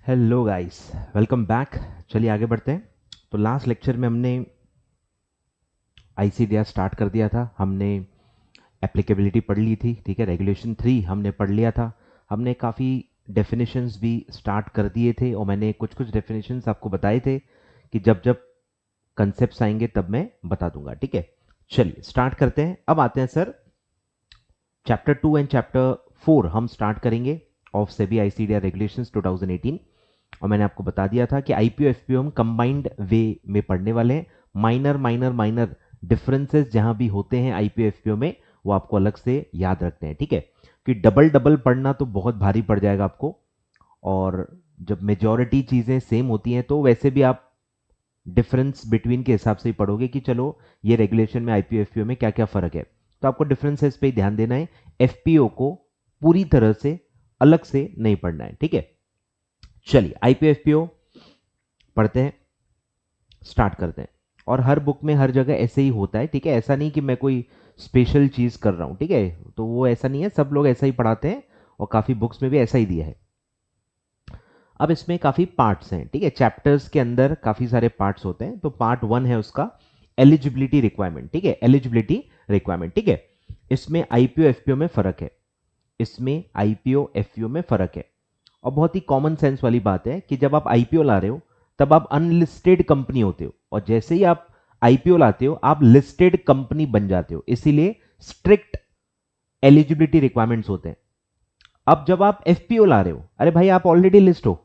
Hello guys, welcome back. चलिए आगे बढ़ते हैं। तो लास्ट लेक्चर में हमने आईसीडीआर स्टार्ट कर दिया था, हमने एप्लीकेबिलिटी पढ़ ली थी, ठीक है। रेगुलेशन 3 हमने पढ़ लिया था, हमने काफ़ी डेफिनेशंस भी स्टार्ट कर दिए थे और मैंने कुछ कुछ डेफिनेशंस आपको बताए थे कि जब जब कंसेप्ट्स आएंगे तब मैं बता दूंगा, ठीक है। चलिए स्टार्ट करते हैं। अब आते हैं सर चैप्टर 2 एंड चैप्टर 4 हम स्टार्ट करेंगे ऑफ सेबी आईसीडीआर रेगुलेशंस 2018। और मैंने आपको बता दिया था कि आईपीओ एफपीओ हम कंबाइंड वे में पढ़ने वाले हैं। माइनर माइनर माइनर डिफरेंसेस जहां भी होते हैं आईपीओ एफपीओ में वो आपको अलग से याद रखते हैं, ठीक है। कि डबल डबल पढ़ना तो बहुत भारी पड़ जाएगा आपको, और जब मेजॉरिटी चीजें सेम होती हैं तो वैसे भी आप डिफरेंस बिटवीन के हिसाब से ही पढ़ोगे कि चलो ये रेगुलेशन में आईपीओ एफपीओ में क्या क्या फर्क है। तो आपको डिफरेंसेस पे ध्यान देना है, एफपीओ को पूरी तरह से अलग से नहीं पढ़ना है, ठीक है। चलिए आईपीओ एफपीओ पढ़ते हैं, स्टार्ट करते हैं। और हर बुक में हर जगह ऐसे ही होता है, ठीक है। ऐसा नहीं कि मैं कोई स्पेशल चीज कर रहा हूं, ठीक है। तो वो ऐसा नहीं है, सब लोग ऐसा ही पढ़ाते हैं और काफी बुक्स में भी ऐसा ही दिया है। अब इसमें काफी पार्ट्स हैं, ठीक है। चैप्टर्स के अंदर काफी सारे पार्ट्स होते हैं। तो पार्ट 1 है उसका एलिजिबिलिटी रिक्वायरमेंट, ठीक है। एलिजिबिलिटी रिक्वायरमेंट, ठीक है। इसमें आईपीओ एफपीओ में फर्क है, इसमें आईपीओ एफपीओ में फर्क है। और बहुत ही कॉमन सेंस वाली बात है कि जब आप आईपीओ ला रहे हो तब आप अनलिस्टेड कंपनी होते हो, और जैसे ही आप आईपीओ लाते हो आप लिस्टेड कंपनी बन जाते हो। इसीलिए स्ट्रिक्ट एलिजिबिलिटी रिक्वायरमेंट्स होते हैं। अब जब आप एफपीओ ला रहे हो, अरे भाई आप ऑलरेडी लिस्ट हो,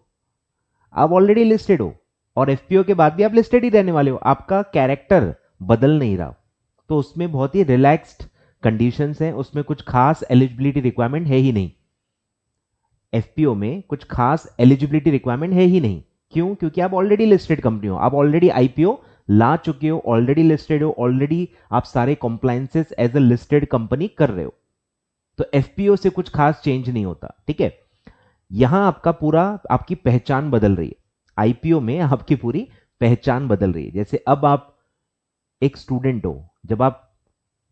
आप ऑलरेडी लिस्टेड हो, और एफपीओ के बाद भी आप लिस्टेड ही रहने वाले हो, आपका कैरेक्टर बदल नहीं रहा। तो उसमें बहुत ही रिलैक्स्ड कंडीशंस हैं, उसमें कुछ खास एलिजिबिलिटी रिक्वायरमेंट है ही नहीं। एफपीओ में कुछ खास एलिजिबिलिटी रिक्वायरमेंट है ही नहीं। क्यों? क्योंकि आप ऑलरेडी लिस्टेड कंपनी हो, आप ऑलरेडी आईपीओ ला चुके हो, ऑलरेडी लिस्टेड हो, ऑलरेडी आप सारे compliances as a listed company कर रहे हो। तो एफपीओ से कुछ खास चेंज नहीं होता, ठीक है। यहां आपका पूरा आपकी पहचान बदल रही है, आईपीओ में आपकी पूरी पहचान बदल रही है। जैसे अब आप एक स्टूडेंट हो, जब आप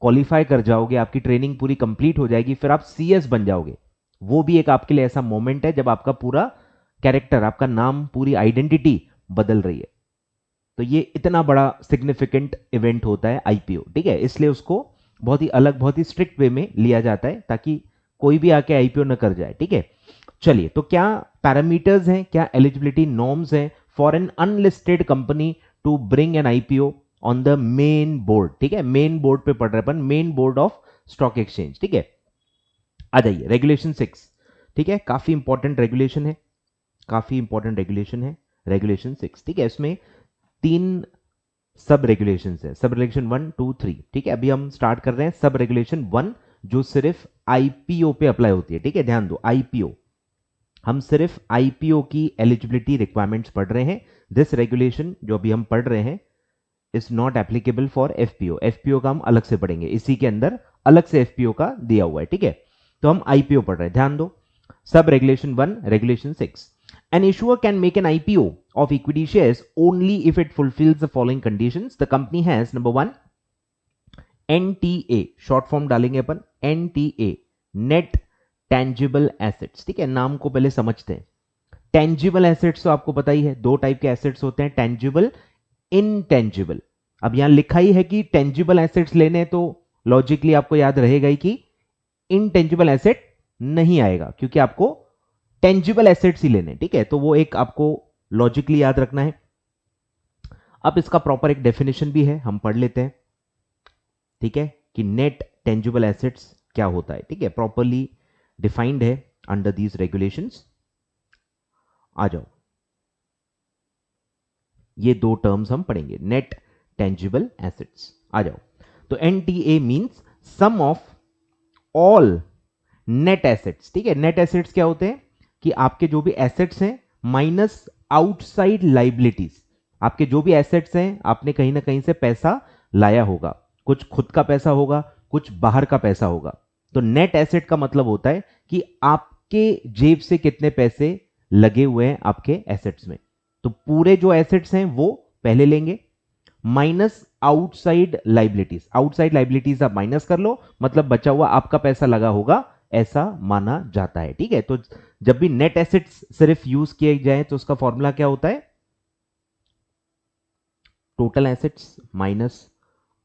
क्वालिफाई कर जाओगे, आपकी ट्रेनिंग पूरी कंप्लीट हो जाएगी, फिर आप सीएस बन जाओगे। वो भी एक आपके लिए ऐसा मोमेंट है जब आपका पूरा कैरेक्टर, आपका नाम, पूरी आइडेंटिटी बदल रही है। तो ये इतना बड़ा सिग्निफिकेंट इवेंट होता है आईपीओ, ठीक है। इसलिए उसको बहुत ही अलग, बहुत ही स्ट्रिक्ट वे में लिया जाता है ताकि कोई भी आके आईपीओ न कर जाए, ठीक है। चलिए, तो क्या पैरामीटर्स हैं, क्या एलिजिबिलिटी नॉर्म्स हैं for an unlisted company to bring an IPO on the main board, ठीक है। मेन बोर्ड पे पढ़ रहे अपन, main board of stock exchange, ठीक है। आ जाइए रेगुलेशन 6, ठीक है। काफी इंपॉर्टेंट रेगुलेशन है, काफी इंपॉर्टेंट रेगुलेशन है रेगुलेशन 6, ठीक है। इसमें 3 सब रेगुलेशन है, सब रेगुलेशन 1 2 3, ठीक है। अभी हम स्टार्ट कर रहे हैं सब रेगुलेशन 1 जो सिर्फ आईपीओ पे अप्लाई होती है, ठीक है। ध्यान दो, आईपीओ, हम सिर्फ आईपीओ की एलिजिबिलिटी रिक्वायरमेंट्स पढ़ रहे हैं। दिस रेगुलेशन जो अभी हम पढ़ रहे हैं is not applicable for FPO. FPO का हम अलग से पढ़ेंगे, इसी के अंदर अलग से एफपीओ का दिया हुआ है, ठीक है। तो हम आईपीओ पढ़ रहे हैं, ध्यान दो। Sub regulation 1, regulation 6, an issuer can make an IPO of equity shares only if it fulfills the following conditions. The company has number 1 NTA, short form डालेंगे अपन NTA, नेट टेंजिबल एसेट्स, ठीक है। नाम को पहले समझते हैं। टेंजिबल एसेट्स तो आपको पता ही है, 2 टाइप के एसेट्स होते हैं, टेंजिबल, इनटेंजिबल। अब यहां लिखा ही है कि टेंजिबल एसेट्स लेने, तो लॉजिकली आपको याद रहेगा ही कि इनटेंजिबल एसेट नहीं आएगा, क्योंकि आपको टेंजिबल एसेट्स ही लेने, ठीक है। तो वो एक आपको लॉजिकली याद रखना है। अब इसका प्रॉपर एक डेफिनेशन भी है, हम पढ़ लेते हैं, ठीक है, कि नेट टेंजिबल एसेट्स क्या होता है, ठीक है। प्रॉपरली डिफाइंड है अंडर दीज रेगुलेशंस। आ जाओ, ये 2 टर्म्स हम पढ़ेंगे, नेट टेंजिबल एसेट्स। आ जाओ, तो NTA means sum of all net assets, ठीक है। नेट एसेट्स क्या होते हैं कि आपके जो भी एसेट्स हैं माइनस आउटसाइड लाइबिलिटीज। आपके जो भी एसेट्स हैं, आपने कहीं ना कहीं से पैसा लाया होगा, कुछ खुद का पैसा होगा, कुछ बाहर का पैसा होगा। तो नेट एसेट का मतलब होता है कि आपके जेब से कितने पैसे लगे हुए हैं आपके एसेट्स में। तो पूरे जो एसेट्स हैं वो पहले लेंगे, minus outside liabilities. Outside liabilities आप माइनस कर लो, मतलब बचा हुआ आपका पैसा लगा होगा ऐसा माना जाता है। ठीक है, तो जब भी नेट एसेट्स सिर्फ यूज किए जाए तो उसका फॉर्मूला क्या होता है? Total assets minus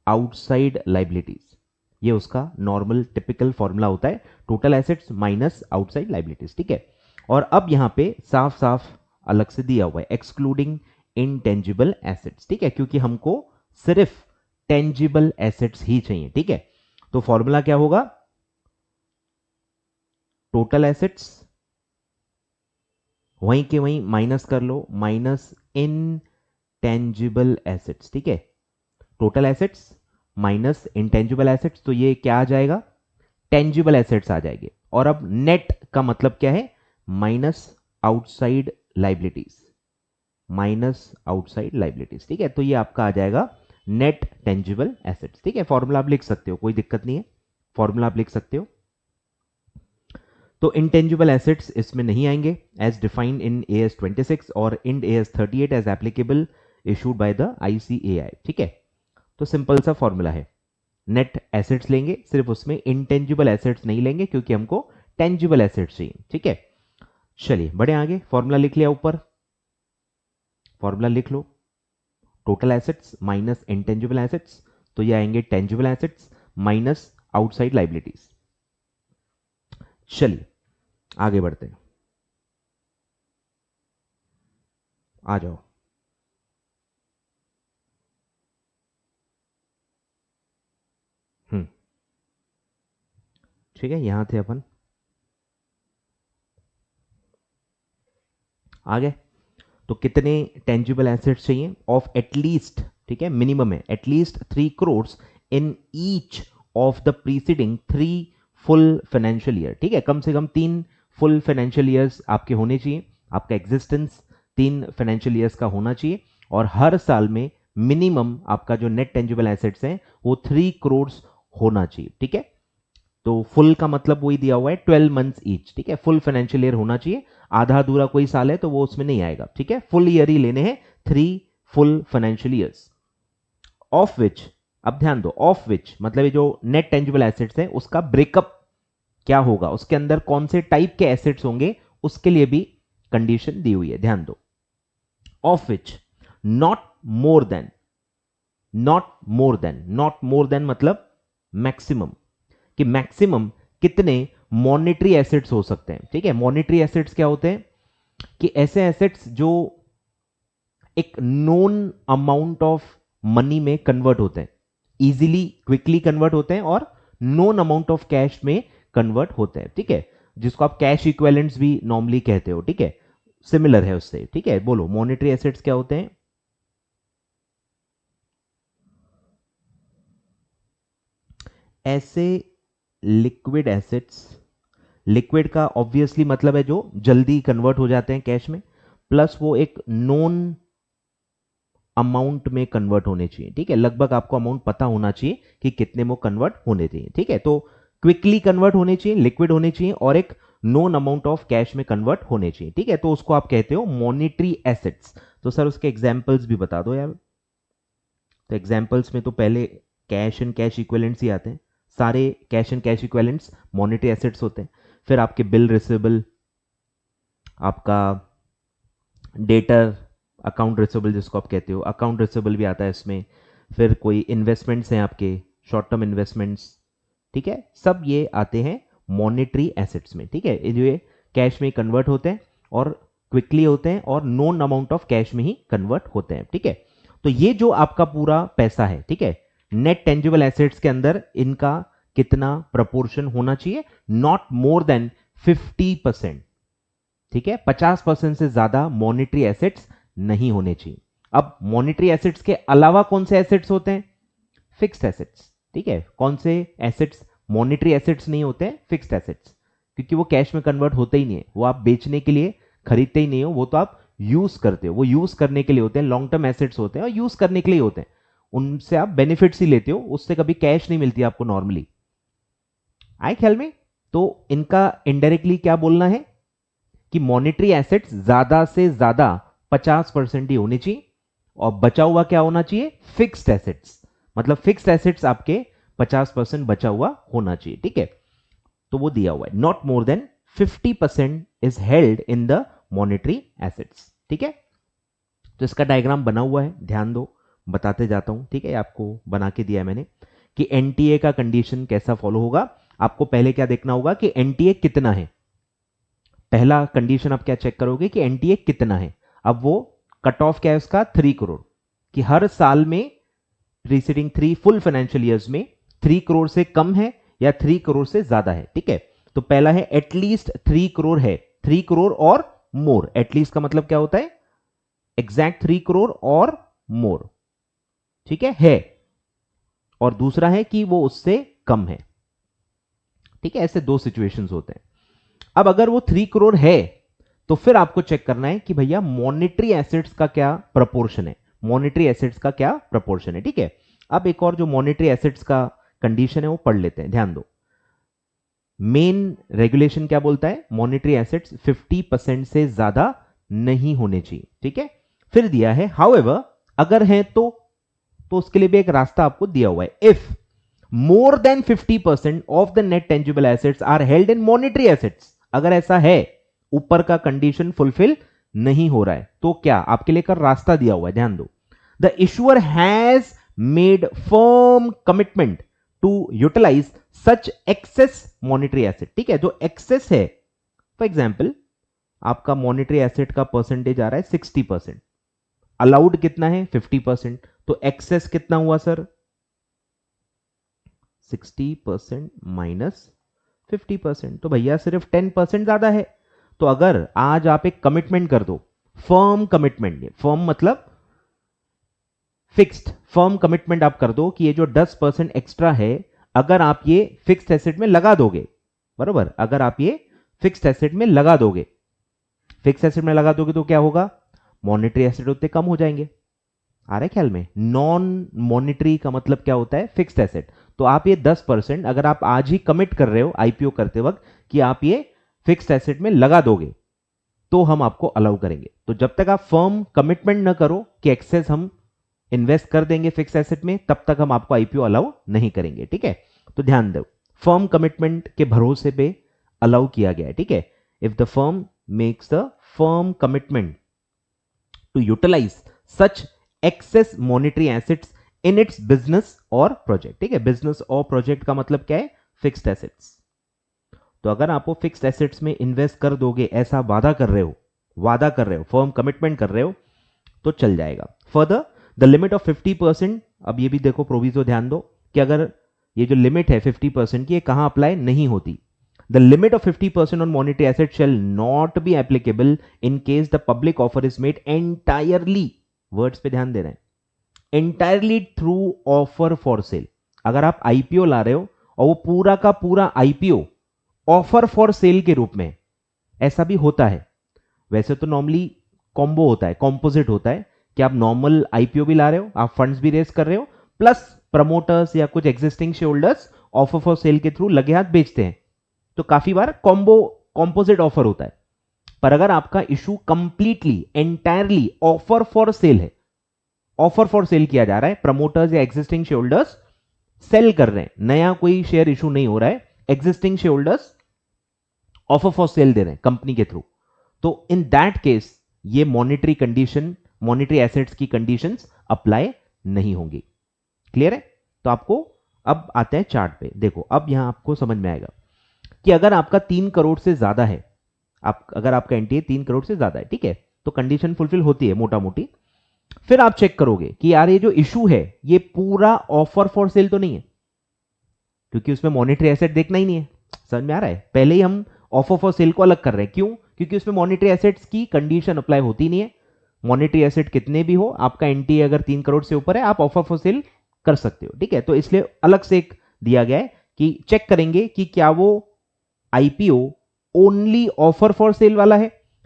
outside liabilities. ये उसका नॉर्मल टिपिकल फॉर्मूला होता है, total assets minus outside liabilities. ठीक है, और अब यहां पे साफ साफ अलग से दिया हुआ है एक्सक्लूडिंग इनटेंजिबल एसेट्स। ठीक है, क्योंकि हमको सिर्फ टेंजिबल एसेट्स ही चाहिए। ठीक है, तो फॉर्मूला क्या होगा? टोटल एसेट्स वहीं के वहीं माइनस कर लो, माइनस इनटेंजिबल एसेट्स। ठीक है, total assets minus intangible assets, तो ये क्या आ जाएगा? टेंजिबल एसेट्स आ जाएंगे। और अब नेट का मतलब क्या है? Minus outside liabilities, minus outside liabilities. ठीक है, तो ये आपका आ जाएगा नेट टेंजिबल एसेट्स। ठीक है, फॉर्मूला आप लिख सकते हो, कोई दिक्कत नहीं है, फॉर्मूला आप लिख सकते हो। तो इंटेंजिबल एसेट्स इसमें नहीं आएंगे एज डिफाइंड इन AS 26 और Ind AS 38 as applicable issued by the ICAI। ठीक है, तो सिंपल सा फॉर्मूला है, नेट एसेट्स लेंगे, सिर्फ उसमें इंटेंजिबल एसेट्स नहीं लेंगे क्योंकि हमको टेंजिबल एसेट्स चाहिए। ठीक है, चलिए बढ़े आगे। फॉर्मूला लिख लिया, ऊपर फॉर्मूला लिख लो, total assets minus intangible assets, तो ये आएंगे tangible assets minus outside liabilities. चलिए आगे बढ़ते हैं, आ जाओ। ठीक है, यहां थे अपन, आगे। तो कितने टेंजिबल एसेट्स चाहिए? ऑफ एटलीस्ट, ठीक है, मिनिमम है at least 3 crore in each of the preceding 3 full financial year. ठीक है, कम से कम 3 फुल फाइनेंशियल ईयर्स आपके होने चाहिए, आपका एग्जिस्टेंस 3 फाइनेंशियल ईयर्स का होना चाहिए, और हर साल में मिनिमम आपका जो नेट टेंजिबल एसेट्स हैं वो 3 करोड़ होना चाहिए। ठीक है, तो फुल का मतलब वही दिया हुआ है 12 मंथ्स ईच। ठीक है, फुल फाइनेंशियल ईयर होना चाहिए, आधा अधूरा कोई साल है तो वो उसमें नहीं आएगा। ठीक है, फुल ईयर ही लेने हैं, 3 full financial years. Of which, अब ध्यान दो, ऑफ विच मतलब ये जो नेट टेंजिबल एसेट्स है उसका ब्रेकअप क्या होगा, उसके अंदर कौन से टाइप के एसेट्स होंगे, उसके लिए भी कंडीशन दी हुई है, ध्यान दो। Of which not more than, not more than, not more than मतलब मैक्सिमम, कि मैक्सिमम कितने मॉनेटरी एसेट्स हो सकते हैं। ठीक है, मॉनेटरी एसेट्स क्या होते हैं? कि ऐसे एसेट्स जो एक नोन अमाउंट ऑफ मनी में कन्वर्ट होते हैं, इजीली क्विकली कन्वर्ट होते हैं, और नोन अमाउंट ऑफ कैश में कन्वर्ट होते हैं। ठीक है, जिसको आप कैश इक्विवेलेंट्स भी नॉर्मली कहते हो। ठीक है, सिमिलर है उससे। ठीक है, बोलो मॉनेटरी एसेट्स क्या होते हैं? ऐसे लिक्विड एसेट्स, लिक्विड का ऑब्वियसली मतलब है जो जल्दी कन्वर्ट हो जाते हैं कैश में, प्लस वो एक नोन अमाउंट में कन्वर्ट होने चाहिए। ठीक है, लगभग आपको अमाउंट पता होना चाहिए कि कितने में कन्वर्ट होने चाहिए। ठीक है, तो क्विकली कन्वर्ट होने चाहिए, लिक्विड होने चाहिए, और एक नोन अमाउंट ऑफ कैश में कन्वर्ट होने चाहिए। ठीक है, तो उसको आप कहते हो मॉनेटरी एसेट्स। तो सर उसके एग्जांपल्स भी बता दो यार। तो एग्जांपल्स में तो पहले कैश एंड कैश इक्विवेलेंट्स ही आते हैं, सारे cash and cash equivalents monetary assets होते हैं। फिर आपके बिल रिसीवेबल, आपका डेटर अकाउंट रिसीवेबल जिसको आप कहते हो, अकाउंट रिसीवेबल भी आता है इसमें। फिर कोई इन्वेस्टमेंट्स हैं आपके, शॉर्ट टर्म इन्वेस्टमेंट्स। ठीक है, सब ये आते हैं मॉनेटरी एसेट्स में। ठीक है, ये कैश में कन्वर्ट होते हैं और क्विकली होते हैं, और नोन अमाउंट ऑफ कैश में ही कन्वर्ट होते हैं। ठीक है, तो ये जो आपका पूरा पैसा है, ठीक है, नेट टेंजिबल एसेट्स के अंदर इनका कितना प्रपोर्शन होना चाहिए? Not more than 50%। ठीक है, 50% से ज्यादा मॉनेटरी एसेट्स नहीं होने चाहिए। अब मॉनेटरी एसेट्स के अलावा कौन से एसेट्स होते हैं? Fixed assets. ठीक है, कौन से एसेट्स मॉनेटरी एसेट्स नहीं होते हैं? फिक्स्ड एसेट्स, क्योंकि वो कैश में कन्वर्ट होते ही नहीं है, वो आप बेचने के लिए खरीदते ही नहीं हो, वो तो आप यूज करते हो, वो यूज करने के लिए होते हैं, लॉन्ग टर्म एसेट्स होते हैं और यूज करने के लिए होते हैं, उनसे आप बेनिफिट्स ही लेते हो, उससे कभी कैश नहीं मिलती आपको नॉर्मली। आए ख्याल में? तो इनका इनडायरेक्टली क्या बोलना है कि मॉनेटरी एसेट्स ज्यादा से ज्यादा 50% ही होनी चाहिए, और बचा हुआ क्या होना चाहिए? फिक्स्ड एसेट्स, मतलब फिक्स्ड एसेट्स आपके 50% बचा हुआ होना चाहिए। ठीक है, तो वो दिया हुआ है not more than 50% is held in the monetary assets. ठीक है, तो इसका डायग्राम बना हुआ है, ध्यान दो, बताते जाता हूं। ठीक है, आपको बना के दिया है मैंने कि एनटीए का कंडीशन कैसा फॉलो होगा। आपको पहले क्या देखना होगा कि एनटीए कितना है। पहला कंडीशन आप क्या चेक करोगे कि एनटीए कितना है। अब वो कट ऑफ क्या है उसका 3 करोड़, कि हर साल में प्रीसीडिंग 3 फुल फाइनेंशियल ईयर्स में 3 करोड़ से कम है या 3 करोड़ से ज्यादा है। ठीक है, तो पहला है एटलीस्ट 3 करोड़ है, 3 करोड़ और मोर। एटलीस्ट का मतलब क्या होता है, एग्जैक्ट 3 करोड़ और मोर। ठीक है, और दूसरा है कि वो उससे कम है। ठीक है, ऐसे दो सिचुएशंस होते हैं। अब अगर वो 3 करोड़ है तो फिर आपको चेक करना है कि भैया मॉनेटरी एसेट्स का क्या प्रपोर्शन है, मॉनेटरी एसेट्स का क्या प्रपोर्शन है। ठीक है, अब एक और जो मॉनेटरी एसेट्स का कंडीशन है वो पढ़ लेते हैं, ध्यान दो। मेन रेगुलेशन क्या बोलता है, मॉनेटरी एसेट्स 50% से ज्यादा नहीं होने चाहिए। ठीक है, फिर दिया है हाउएवर अगर है तो उसके लिए भी एक रास्ता आपको दिया हुआ है। If more than 50% of the net tangible assets are held in monetary assets, अगर ऐसा है, ऊपर का कंडीशन फुलफिल नहीं हो रहा है, तो क्या आपके लिए कर रास्ता दिया हुआ है, ध्यान दो। The issuer has made firm commitment to utilise such excess monetary asset. ठीक है, जो एक्सेस है, फॉर एग्जाम्पल आपका मॉनेटरी एसेट का परसेंटेज आ रहा है 60%, अलाउड कितना है 50%, तो एक्सेस कितना हुआ सर 60% माइनस 50%, तो भैया सिर्फ 10% ज्यादा है। तो अगर आज आप एक कमिटमेंट कर दो, फर्म कमिटमेंट, फर्म मतलब फिक्स्ड, फर्म कमिटमेंट आप कर दो कि ये जो 10% एक्स्ट्रा है अगर आप ये फिक्स्ड एसेट में लगा दोगे, बरोबर, अगर आप ये फिक्स्ड एसेट में लगा दोगे, फिक्स्ड एसेट में लगा दोगे तो क्या होगा, मॉनेटरी एसेट उतने कम हो जाएंगे। आ रहा है ख्याल में, नॉन मॉनेटरी का मतलब क्या होता है, फिक्स्ड एसेट। तो आप ये 10% अगर आप आज ही कमिट कर रहे हो आईपीओ करते वक्त कि आप ये फिक्स्ड एसेट में लगा दोगे तो हम आपको अलाउ करेंगे। तो जब तक आप फर्म कमिटमेंट न करो कि एक्सेस हम इन्वेस्ट कर देंगे फिक्स एसेट में, तब तक हम आपको आईपीओ अलाउ नहीं करेंगे। ठीक है, तो ध्यान दो, फर्म कमिटमेंट के भरोसे पे अलाउ किया गया है। ठीक है, if the firm makes the firm commitment to utilise such excess monetary assets in its business और प्रोजेक्ट। ठीक है, बिजनेस और प्रोजेक्ट का मतलब क्या है, फिक्स्ड एसेट्स। तो अगर आप वो फिक्स्ड एसेट्स में इन्वेस्ट कर दोगे, ऐसा वादा कर रहे हो, फर्म कमिटमेंट कर रहे हो, तो चल जाएगा। फर्दर द लिमिट ऑफ 50%, अब ये भी देखो प्रोविजो, ध्यान दो कि अगर ये जो लिमिट है 50% की, ये कहां अप्लाई नहीं होती। The limit of 50% on monetary asset shall not be applicable in case the public offer is made entirely, words पे ध्यान दे रहे हैं, entirely through offer for cell. अगर आप आईपीओ ला रहे हो और वो पूरा का पूरा आईपीओ ऑफर फॉर सेल के रूप में, ऐसा भी होता है। वैसे तो नॉर्मली कॉम्बो होता है, कॉम्पोजिट होता है कि आप नॉर्मल आईपीओ भी ला रहे हो, आप फंड्स भी रेज कर रहे हो, प्लस प्रमोटर्स या कुछ existing share holders offer for cell के थ्रू लगे हाथ बेचते हैं, तो काफी बार कॉम्पोजिट ऑफर होता है। पर अगर आपका issue completely entirely offer for cell है, ऑफर फॉर सेल किया जा रहा है, प्रमोटर्स या एग्जिस्टिंग शेयर होल्डर्स सेल कर रहे हैं, नया कोई शेयर इशू नहीं हो रहा है, existing share holders offer for sale दे रहे हैं कंपनी के थ्रू, तो इन दैट केस ये मॉनेटरी कंडीशन, मॉनेटरी एसेट्स की कंडीशंस अप्लाई नहीं होंगी। क्लियर है? तो आपको अब आते हैं चार्ट पे, देखो अब यहां आपको समझ में आएगा कि अगर आपका 3 करोड़ से ज्यादा है, अगर आपका एनटीए 3 करोड़ से ज्यादा है, ठीक है, तो कंडीशन फुलफिल होती है मोटा मोटी। फिर आप चेक करोगे कि यार ये जो इशू है ये पूरा ऑफर फॉर सेल तो नहीं है, क्योंकि उसमें मॉनेटरी एसेट देखना ही नहीं है। समझ में आ रहा है? पहले ही हम ऑफर फॉर सेल को अलग कर रहे हैं, क्यों? क्योंकि उसमें मॉनेटरी एसेट्स की कंडीशन अप्लाई होती नहीं है। मॉनेटरी एसेट कितने भी हो, आपका एनटीए अगर 3 करोड़ से ऊपर है, आप ऑफर फॉर सेल कर सकते हो, ठीक है। तो इसलिए अलग से एक दिया गया है कि चेक करेंगे कि क्या वो IPO only offer for cell वाला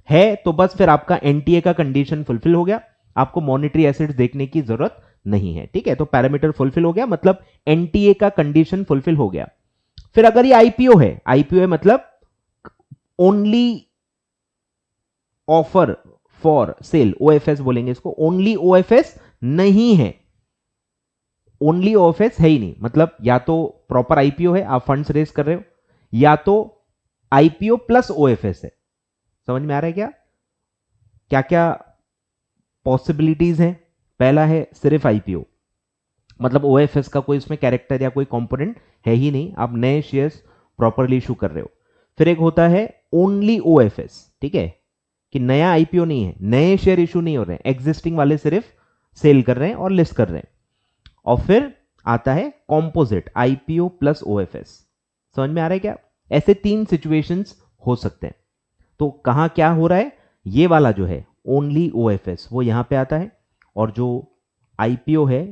है तो बस फिर आपका एनटीए का कंडीशन फुलफिल हो गया, आपको मॉनेटरी एसेट्स देखने की जरूरत नहीं है, ठीक है। तो पैरामीटर फुलफिल हो गया, मतलब एनटीए का कंडीशन फुलफिल हो गया। फिर अगर ये आईपीओ है मतलब only offer for cell, OFS बोलेंगे इसको, ओनली ओएफएस नहीं है, ओनली ओएफएस है ही नहीं, मतलब या तो प्रॉपर आईपीओ है, आप फंड्स रेज कर रहे हो, या तो आईपीओ प्लस ओएफएस है। समझ में आ रहा है क्या क्या क्या पॉसिबिलिटीज हैं? पहला है सिर्फ आईपीओ, मतलब ओएफएस का कोई इसमें कैरेक्टर या कोई कंपोनेंट है ही नहीं, आप नए शेयर्स प्रॉपरली इशू कर रहे हो। फिर एक होता है ओनली ओएफएस, ठीक है, कि नया आईपीओ नहीं है, नए शेयर इशू नहीं हो रहे हैं, एग्जिस्टिंग वाले सिर्फ सेल कर रहे हैं और लिस्ट कर रहे हैं। और फिर आता है कॉम्पोजिट आईपीओ प्लस ओएफएस। समझ में आ रहा है क्या? ऐसे 3 सिचुएशंस हो सकते हैं। तो कहां क्या हो रहा है, ये वाला जो है ओनली ओएफएस वो यहां पे आता है, और जो आईपीओ है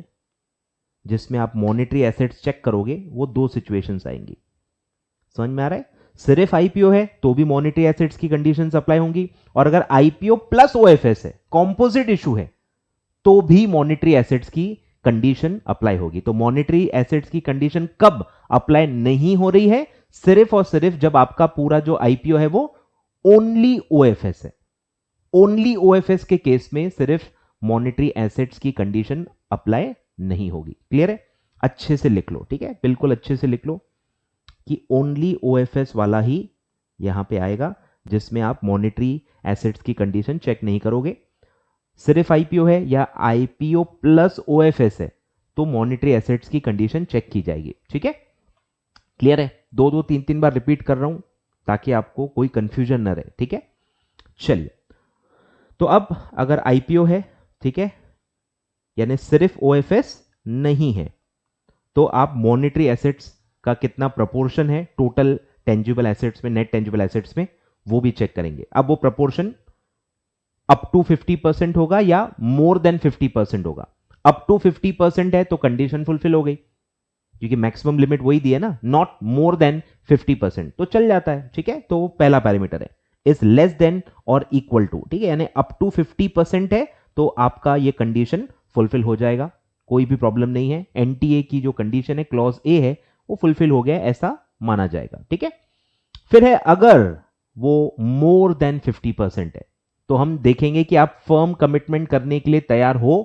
जिसमें आप मॉनेटरी एसेट्स चेक करोगे वो 2 सिचुएशंस आएंगी। समझ में आ रहा है? सिर्फ आईपीओ है तो भी मॉनेटरी एसेट्स की कंडीशंस अप्लाई होंगी, और अगर आईपीओ प्लस ओएफएस है, कॉम्पोजिट इशू है, तो भी मॉनेटरी एसेट्स की कंडीशन अप्लाई होगी। तो मॉनेटरी एसेट्स की कंडीशन कब अप्लाई नहीं हो रही है? सिर्फ और सिर्फ जब आपका पूरा जो आईपीओ है वो ओनली ओएफएस है। ओनली ओएफएस के केस में सिर्फ मॉनेटरी एसेट्स की कंडीशन अप्लाई नहीं होगी। क्लियर है? अच्छे से लिख लो, ठीक है, बिल्कुल अच्छे से लिख लो कि ओनली ओएफएस वाला ही यहां पे आएगा जिसमें आप मॉनेटरी एसेट्स की कंडीशन चेक नहीं करोगे। सिर्फ आईपीओ है या आईपीओ प्लस ओएफएस है तो मॉनेटरी एसेट्स की कंडीशन चेक की जाएगी। ठीक है, क्लियर है? 2-2 3-3 बार रिपीट कर रहा हूं ताकि आपको कोई कंफ्यूजन ना रहे। ठीक है, चलिए, तो अब अगर आईपीओ है, ठीक है, यानी सिर्फ ओएफएस नहीं है, तो आप मॉनेटरी एसेट्स का कितना प्रोपोर्शन है टोटल टेंजिबल एसेट्स में, नेट टेंजिबल एसेट्स में, वो भी चेक करेंगे। अब वो प्रोपोर्शन अप टू 50% होगा या मोर देन 50% होगा। अप टू 50% है तो कंडीशन फुलफिल हो गई, क्योंकि मैक्सिमम लिमिट वही दी है ना, नॉट मोर देन 50%, तो चल जाता है। ठीक है, तो पहला पैरामीटर है। इज लेस देन और इक्वल टू, ठीक है, यानी अप टू 50% है तो आपका ये कंडीशन फुलफिल हो जाएगा, कोई भी प्रॉब्लम नहीं है। एनटीए की जो कंडीशन है, क्लॉज ए है, वो फुलफिल हो गया ऐसा माना जाएगा। ठीक है, फिर है अगर वो मोर देन 50% है तो हम देखेंगे कि आप फर्म कमिटमेंट करने के लिए तैयार हो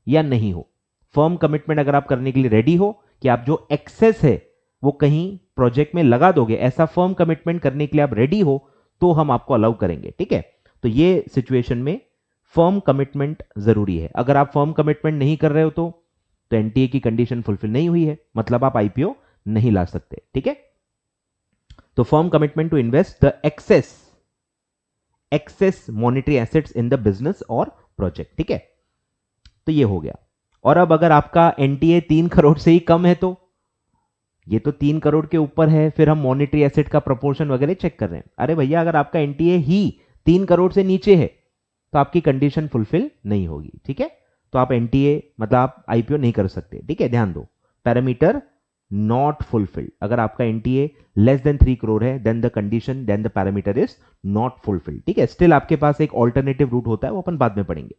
या नहीं हो। फर्म कमिटमेंट अगर आप करने के लिए रेडी हो कि आप जो एक्सेस है वो कहीं प्रोजेक्ट में लगा दोगे, ऐसा फर्म कमिटमेंट करने के लिए आप रेडी हो तो हम आपको अलाउ करेंगे। ठीक है, तो ये सिचुएशन में फर्म कमिटमेंट जरूरी है। अगर आप फर्म कमिटमेंट नहीं कर रहे हो तो एनटीए की कंडीशन फुलफिल नहीं हुई है, मतलब आप आईपीओ नहीं ला सकते। ठीक है, तो firm commitment to invest the excess monetary assets in the business और प्रोजेक्ट। ठीक है, तो ये हो गया। और अब अगर आपका एनटीए 3 करोड़ से ही कम है तो ये तो 3 करोड़ के ऊपर है, फिर हम मॉनेटरी एसेट का प्रोपोर्शन वगैरह चेक कर रहे हैं। अरे भैया, अगर आपका एनटीए ही 3 करोड़ से नीचे है तो आपकी कंडीशन फुलफिल नहीं होगी। ठीक है, तो आप एनटीए मतलब आप आईपीओ नहीं कर सकते। ठीक है, ध्यान दो, पैरामीटर नॉट फुलफिल्ड। अगर आपका एनटीए लेस देन 3 करोड़ है than the condition, then the parameter is not fulfilled. ठीक है, स्टिल आपके पास एक ऑल्टरनेटिव रूट होता है, वो अपन बाद में पढ़ेंगे।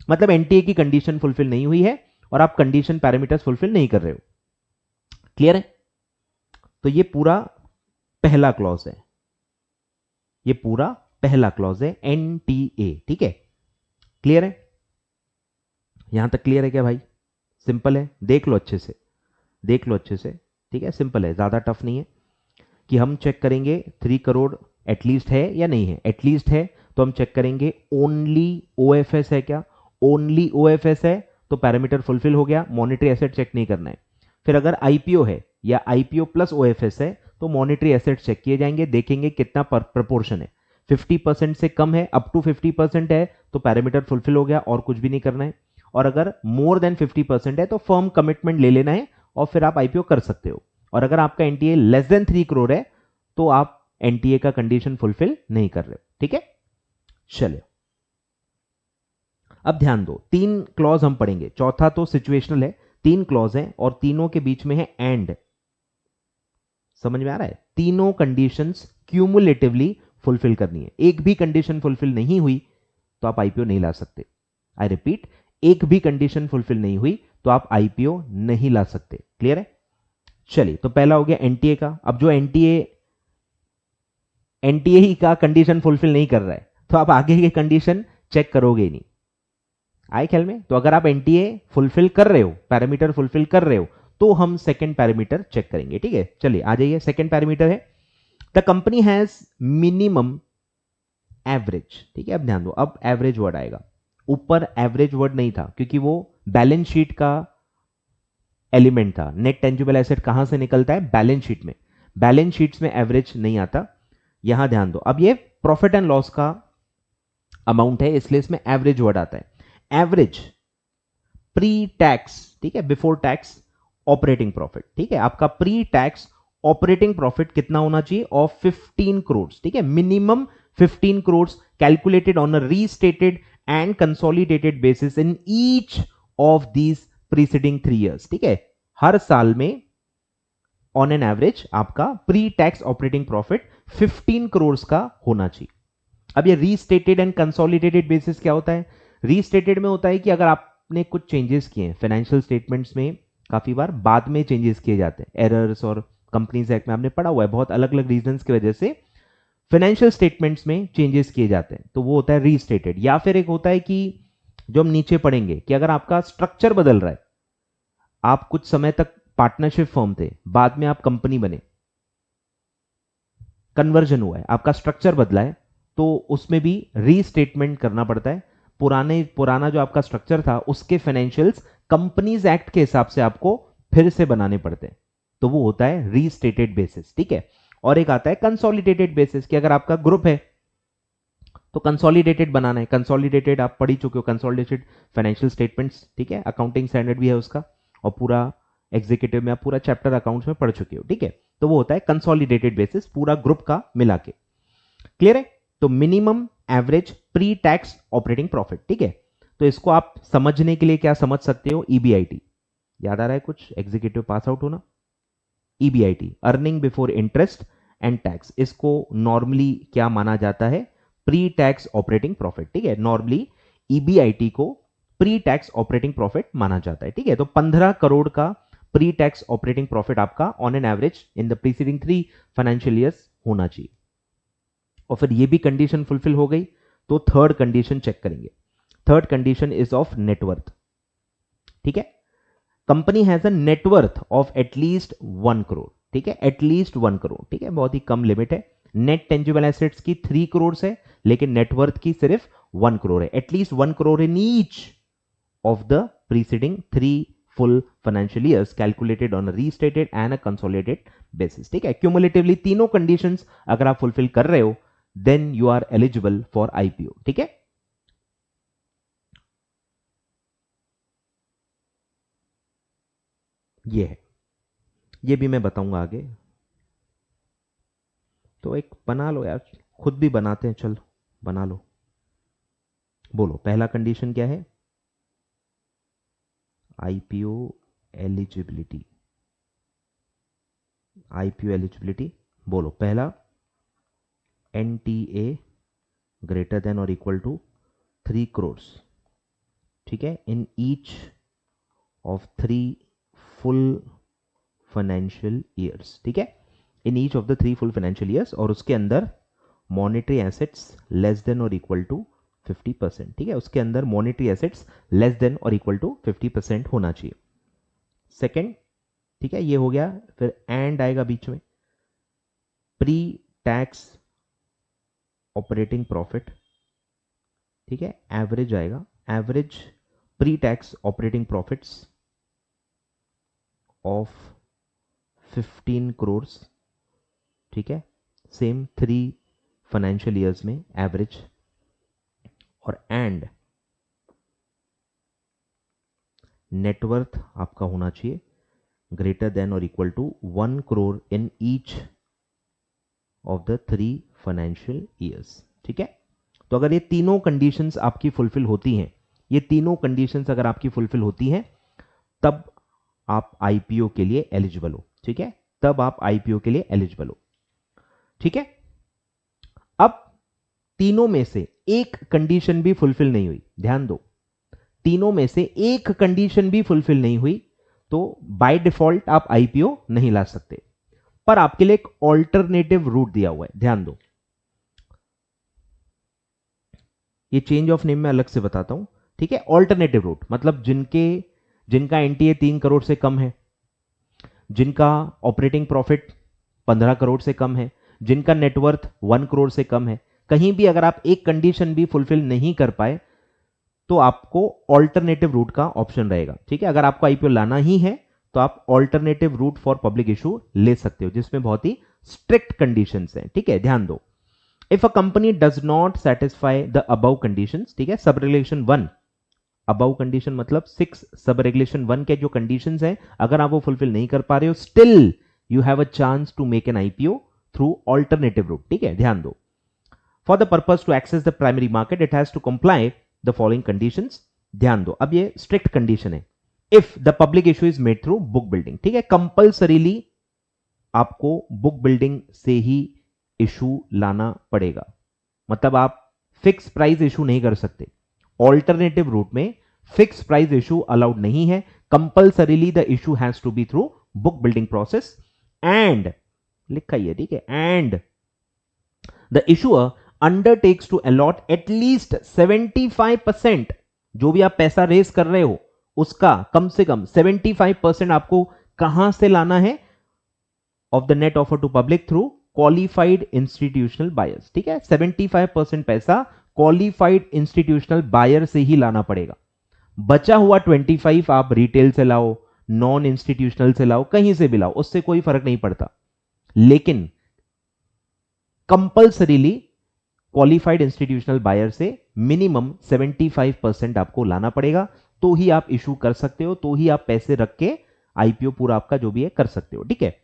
मतलब एनटीए की कंडीशन फुलफिल नहीं हुई है और आप कंडीशन पैरामीटर्स फुलफिल नहीं कर रहे हो। क्लियर है? तो ये पूरा पहला क्लॉज है, ये पूरा पहला क्लॉज है एनटीए। ठीक है, क्लियर है? यहां तक क्लियर है क्या भाई? सिंपल है, देख लो अच्छे से, देख लो अच्छे से। ठीक है, सिंपल है, ज्यादा टफ नहीं है। कि हम चेक करेंगे 3 करोड़ एटलीस्ट है या नहीं है। एटलीस्ट है तो हम चेक करेंगे ओनली ओएफएस है क्या। ओनली ओएफएस है तो पैरामीटर फुलफिल हो गया, मॉनेटरी एसेट चेक नहीं करना है। फिर अगर आईपीओ है या आईपीओ प्लस ओएफएस है तो मॉनेटरी एसेट चेक किए जाएंगे, देखेंगे कितना प्रपोर्शन है। 50% से कम है, अप टू 50% है तो पैरामीटर फुलफिल हो गया और कुछ भी नहीं करना है। और अगर मोर देन 50% है तो फर्म कमिटमेंट ले लेना है और फिर आप आईपीओ कर सकते हो। और अगर आपका एनटीए लेस देन 3 करोड़ है तो आप एनटीए का कंडीशन फुलफिल नहीं कर रहे हो। ठीक है, चलिए अब ध्यान दो, 3 क्लॉज हम पढ़ेंगे, चौथा तो सिचुएशनल है। 3 क्लॉज है और तीनों के बीच में है एंड। समझ में आ रहा है? तीनों कंडीशंस क्यूमुलेटिवली फुलफिल करनी है। एक भी कंडीशन फुलफिल नहीं हुई तो आप आईपीओ नहीं ला सकते। आई रिपीट, एक भी कंडीशन फुलफिल नहीं हुई तो आप आईपीओ नहीं ला सकते। क्लियर है? चलिए, तो पहला हो गया एनटीए का। अब जो एनटीए ही का कंडीशन फुलफिल नहीं कर रहा है तो आप आगे की कंडीशन चेक करोगे ही नहीं। आए ख्याल में? तो अगर आप एनटीए फुलफिल कर रहे हो, पैरामीटर फुलफिल कर रहे हो, तो हम सेकंड पैरामीटर चेक करेंगे। ठीक है, चलिए आ जाइए। सेकंड पैरामीटर है the company has minimum average, ठीक है। अब ध्यान दो, अब एवरेज वर्ड आएगा, ऊपर एवरेज वर्ड नहीं था क्योंकि वो बैलेंस शीट का एलिमेंट था। नेट टेंजिबल एसेट कहां से निकलता है? बैलेंस शीट में। बैलेंस शीट्स में एवरेज नहीं आता। यहां ध्यान दो, अब ये प्रॉफिट एंड लॉस का अमाउंट है इसलिए इसमें एवरेज वर्ड आता है। एवरेज प्री टैक्स, ठीक है, बिफोर टैक्स ऑपरेटिंग प्रॉफिट, ठीक है, आपका प्री टैक्स ऑपरेटिंग प्रॉफिट कितना होना चाहिए? ऑफ 15 करोड़, ठीक है, minimum 15 crore calculated on a restated and consolidated basis in each of these preceding 3 years, ठीक है। हर साल में ऑन एन एवरेज आपका pre tax operating profit 15 crore का होना चाहिए। अब ये रीस्टेटेड एंड कंसोलिडेटेड बेसिस क्या होता है? रीस्टेटेड में होता है कि अगर आपने कुछ चेंजेस किए हैं फाइनेंशियल स्टेटमेंट्स में, काफी बार बाद में चेंजेस किए जाते हैं, एरर्स और कंपनीज एक्ट में आपने पढ़ा हुआ है, बहुत अलग अलग रीजंस की वजह से फाइनेंशियल स्टेटमेंट्स में चेंजेस किए जाते हैं, तो वो होता है रीस्टेटेड। या फिर एक होता है कि जो हम नीचे पढ़ेंगे कि अगर आपका स्ट्रक्चर बदल रहा है, आप कुछ समय तक पार्टनरशिप फर्म थे, बाद में आप कंपनी बने, कन्वर्जन हुआ है, आपका स्ट्रक्चर बदला है, तो उसमें भी रीस्टेटमेंट करना पड़ता है। पुराना जो आपका स्ट्रक्चर था उसके फाइनेंशियल्स कंपनीज एक्ट के हिसाब से आपको फिर से बनाने पड़ते हैं, तो वो होता है रीस्टेटेड बेसिस, ठीक है। और एक आता है कंसोलिडेटेड बेसिस कि अगर आपका ग्रुप है तो कंसोलिडेटेड बनाना है। कंसोलिडेटेड आप पढ़ ही चुके हो, कंसोलिडेटेड फाइनेंशियल स्टेटमेंट्स, ठीक है, अकाउंटिंग स्टैंडर्ड भी है उसका, और पूरा एग्जीक्यूटिव में आप पूरा चैप्टर अकाउंट्स में पढ़ चुके हो, ठीक है। तो वो होता है कंसोलिडेटेड बेसिस, पूरा ग्रुप का मिला के। क्लियर है? तो minimum average pre tax operating profit, ठीक है। तो इसको आप समझने के लिए क्या समझ सकते हो? ईबीआईटी याद आ रहा है कुछ? एग्जीक्यूटिव पास आउट होना, EBIT earning before interest and tax, इसको नॉर्मली क्या माना जाता है? प्री टैक्स ऑपरेटिंग प्रॉफिट, ठीक है। नॉर्मली ईबीआईटी को प्री टैक्स ऑपरेटिंग प्रॉफिट माना जाता है, ठीक है। तो 15 करोड़ का प्री टैक्स ऑपरेटिंग प्रॉफिट आपका on an average in the preceding 3 financial years होना चाहिए। और फिर ये भी कंडीशन फुलफिल हो गई तो थर्ड कंडीशन चेक करेंगे। Third condition is of net worth, ठीक है। Company has a net worth of at least 1 crore, ठीक है, एटलीस्ट 1 करोड़, ठीक है, बहुत ही कम लिमिट है। नेट टेंजिबल एसेट्स की 3 करोड़ है लेकिन नेटवर्थ की सिर्फ 1 करोड़ है। At least 1 crore in each of the preceding 3 full financial years calculated on a restated and a consolidated basis, ठीक है। क्यूमुलेटिवली तीनों कंडीशंस अगर आप फुलफिल कर रहे हो then you are eligible for IPO, ठीक है। ये है, ये भी मैं बताऊंगा आगे। तो एक बना लो यार, खुद भी बनाते हैं, चलो बना लो। बोलो पहला कंडीशन क्या है? आईपीओ एलिजिबिलिटी, आईपीओ एलिजिबिलिटी बोलो। पहला, एनटीए ग्रेटर देन और इक्वल टू 3 करोड़, ठीक है, इन each of 3 full financial years, ठीक है, इन each of the 3 full financial years. और उसके अंदर मॉनेटरी एसेट्स लेस देन और इक्वल टू 50%, ठीक है, उसके अंदर मॉनेटरी एसेट्स लेस देन और इक्वल टू 50% होना चाहिए। सेकेंड, ठीक है, ये हो गया। फिर एंड आएगा बीच में, प्री टैक्स ऑपरेटिंग प्रॉफिट, ठीक है, एवरेज आएगा, average pre tax operating profits of 15 crore, ठीक है, सेम 3 फाइनेंशियल ईयर्स में एवरेज। और एंड नेटवर्थ आपका होना चाहिए ग्रेटर देन और equal to 1 crore in each of the 3 financial years, ठीक है। तो अगर ये तीनों कंडीशंस आपकी फुलफिल होती हैं, ये तीनों कंडीशंस अगर आपकी फुलफिल होती हैं, तब आप आईपीओ के लिए एलिजिबल हो, ठीक है, तब आप आईपीओ के लिए एलिजिबल हो, ठीक है। अब तीनों में से एक कंडीशन भी फुलफिल नहीं हुई, ध्यान दो, तीनों में से एक कंडीशन भी फुलफिल नहीं हुई तो बाय डिफॉल्ट आप आईपीओ नहीं ला सकते। पर आपके लिए एक ऑल्टरनेटिव रूट दिया हुआ है, ध्यान दो। ये चेंज ऑफ नेम में अलग से बताता हूं, ठीक है। ऑल्टरनेटिव रूट मतलब जिनका एनटीए 3 करोड़ से कम है, जिनका ऑपरेटिंग प्रॉफिट 15 करोड़ से कम है, जिनका नेटवर्थ 1 करोड़ से कम है। कहीं भी अगर आप एक कंडीशन भी फुलफिल नहीं कर पाए तो आपको ऑल्टरनेटिव रूट का ऑप्शन रहेगा। ठीक है, अगर आपको आईपीओ लाना ही है तो आप alternative root for public issue ले सकते हो, जिसमें बहुत ही स्ट्रिक्ट कंडीशंस हैं। ठीक है, ध्यान दो। If a company does not satisfy the above conditions, ठीक है, सब रेगुलेशन 1, अबव कंडीशन मतलब 6 सब रेगुलेशन 1 के जो कंडीशंस हैं, अगर आप वो फुलफिल नहीं कर पा रहे हो, still you have a chance to make an IPO through alternative route. ठीक है, ध्यान दो। For the purpose to access the primary market it has to comply the following conditions. ध्यान दो, अब ये स्ट्रिक्ट कंडीशन है। If the public issue is made through book building, ठीक है, कंपल्सरीली आपको बुक बिल्डिंग से ही इशू लाना पड़ेगा। मतलब आप फिक्स प्राइस इशू नहीं कर सकते। ऑल्टरनेटिव रूट में फिक्स प्राइस इशू अलाउड नहीं है। Compulsorily the issue has to be through book building process and, लिखा ही है, ठीक है, and the issuer undertakes to allot at least 75%, जो भी आप पैसा रेस कर रहे हो उसका कम से कम 75% आपको कहां से लाना है, of the net offer to public through qualified institutional buyers. ठीक है, 75% पैसा क्वालिफाइड इंस्टीट्यूशनल बायर से ही लाना पड़ेगा। बचा हुआ 25 आप रिटेल से लाओ, नॉन इंस्टीट्यूशनल से लाओ, कहीं से भी लाओ, उससे कोई फर्क नहीं पड़ता, लेकिन कंपल्सरीली क्वालिफाइड इंस्टीट्यूशनल बायर से मिनिमम 75% आपको लाना पड़ेगा, तो ही आप इशू कर सकते हो, तो ही आप पैसे रख के आईपीओ पूरा आपका जो भी है कर सकते हो। ठीक है,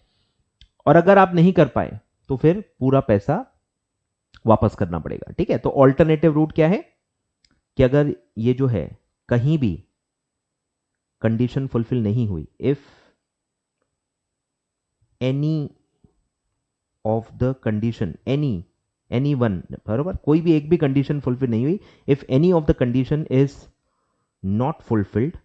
और अगर आप नहीं कर पाए तो फिर पूरा पैसा वापस करना पड़ेगा। ठीक है, तो ऑल्टरनेटिव रूट क्या है कि अगर ये जो है कहीं भी कंडीशन फुलफिल नहीं हुई, if any of the condition, any one, बराबर, कोई भी एक भी कंडीशन फुलफिल नहीं हुई, if any of the condition is not fulfilled,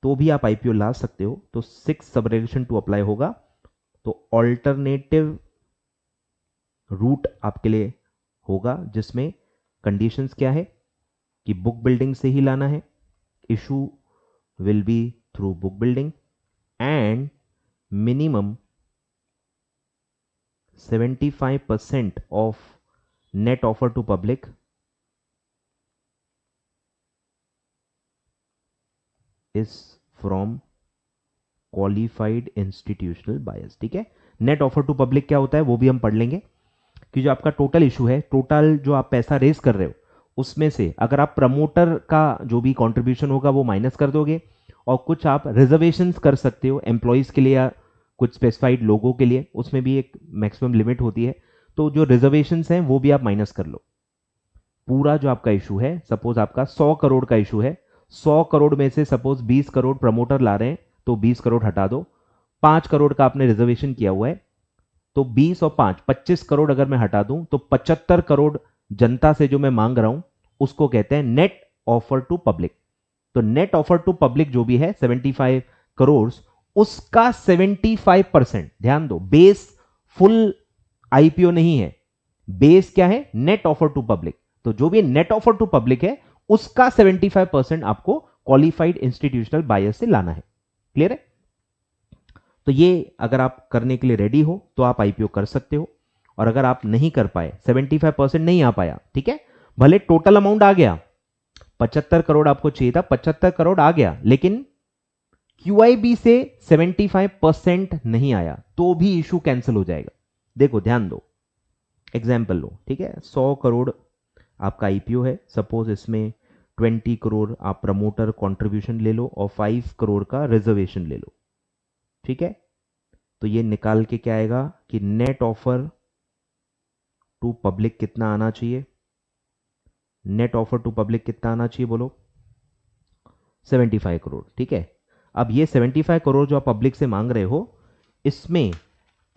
तो भी आप आईपीओ ला सकते हो। तो 6 सब रेगुलेशन 2 अप्लाई होगा। तो ऑल्टरनेटिव रूट आपके लिए होगा जिसमें कंडीशंस क्या है कि बुक बिल्डिंग से ही लाना है, issue will be through book building and minimum 75% of net offer to public is from qualified institutional buyers। ठीक है, नेट ऑफर टू पब्लिक क्या होता है वो भी हम पढ़ लेंगे कि जो आपका टोटल इशू है, टोटल जो आप पैसा रेस कर रहे हो, उसमें से अगर आप प्रमोटर का जो भी कंट्रीब्यूशन होगा वो माइनस कर दोगे, और कुछ आप रिजर्वेशंस कर सकते हो एम्प्लॉयज के लिए या कुछ स्पेसिफाइड लोगों के लिए, उसमें भी एक मैक्सिमम लिमिट होती है, तो जो रिजर्वेशंस हैं वो भी आप माइनस कर लो। पूरा जो आपका इशू है, सपोज आपका 100 करोड़ का इशू है, 100 करोड़ में से सपोज 20 करोड़ प्रमोटर ला रहे हैं, तो 20 करोड़ हटा दो, 5 करोड़ का आपने रिजर्वेशन किया हुआ है, तो 20 और 5 25 करोड़ अगर मैं हटा दूं तो 75 करोड़ जनता से जो मैं मांग रहा हूं उसको कहते हैं नेट ऑफर टू पब्लिक। तो नेट ऑफर टू पब्लिक जो भी है 75 करोड़, उसका 75%, ध्यान दो, बेस फुल आईपीओ नहीं है, बेस क्या है, नेट ऑफर टू पब्लिक। तो जो भी नेट ऑफर टू पब्लिक है उसका 75% आपको क्वालिफाइड इंस्टीट्यूशनल बायर से लाना है। क्लियर है? तो ये अगर आप करने के लिए रेडी हो तो आप आईपीओ कर सकते हो, और अगर आप नहीं कर पाए, 75% नहीं आ पाया, ठीक है, भले टोटल अमाउंट आ गया 75 करोड़ आपको चाहिए था, 75 करोड़ आ गया, लेकिन क्यूआईबी से 75% नहीं आया तो भी इशू कैंसिल हो जाएगा। देखो ध्यान दो, एग्जाम्पल लो, ठीक है, 100 करोड़ आपका आईपीओ है, सपोज इसमें 20 करोड़ आप प्रमोटर कंट्रीब्यूशन ले लो और 5 करोड़ का रिजर्वेशन ले लो। ठीक है, तो ये निकाल के क्या आएगा कि नेट ऑफर टू पब्लिक कितना आना चाहिए, नेट ऑफर टू पब्लिक कितना आना चाहिए बोलो, 75 करोड़। ठीक है, अब ये 75 करोड़ जो आप पब्लिक से मांग रहे हो, इसमें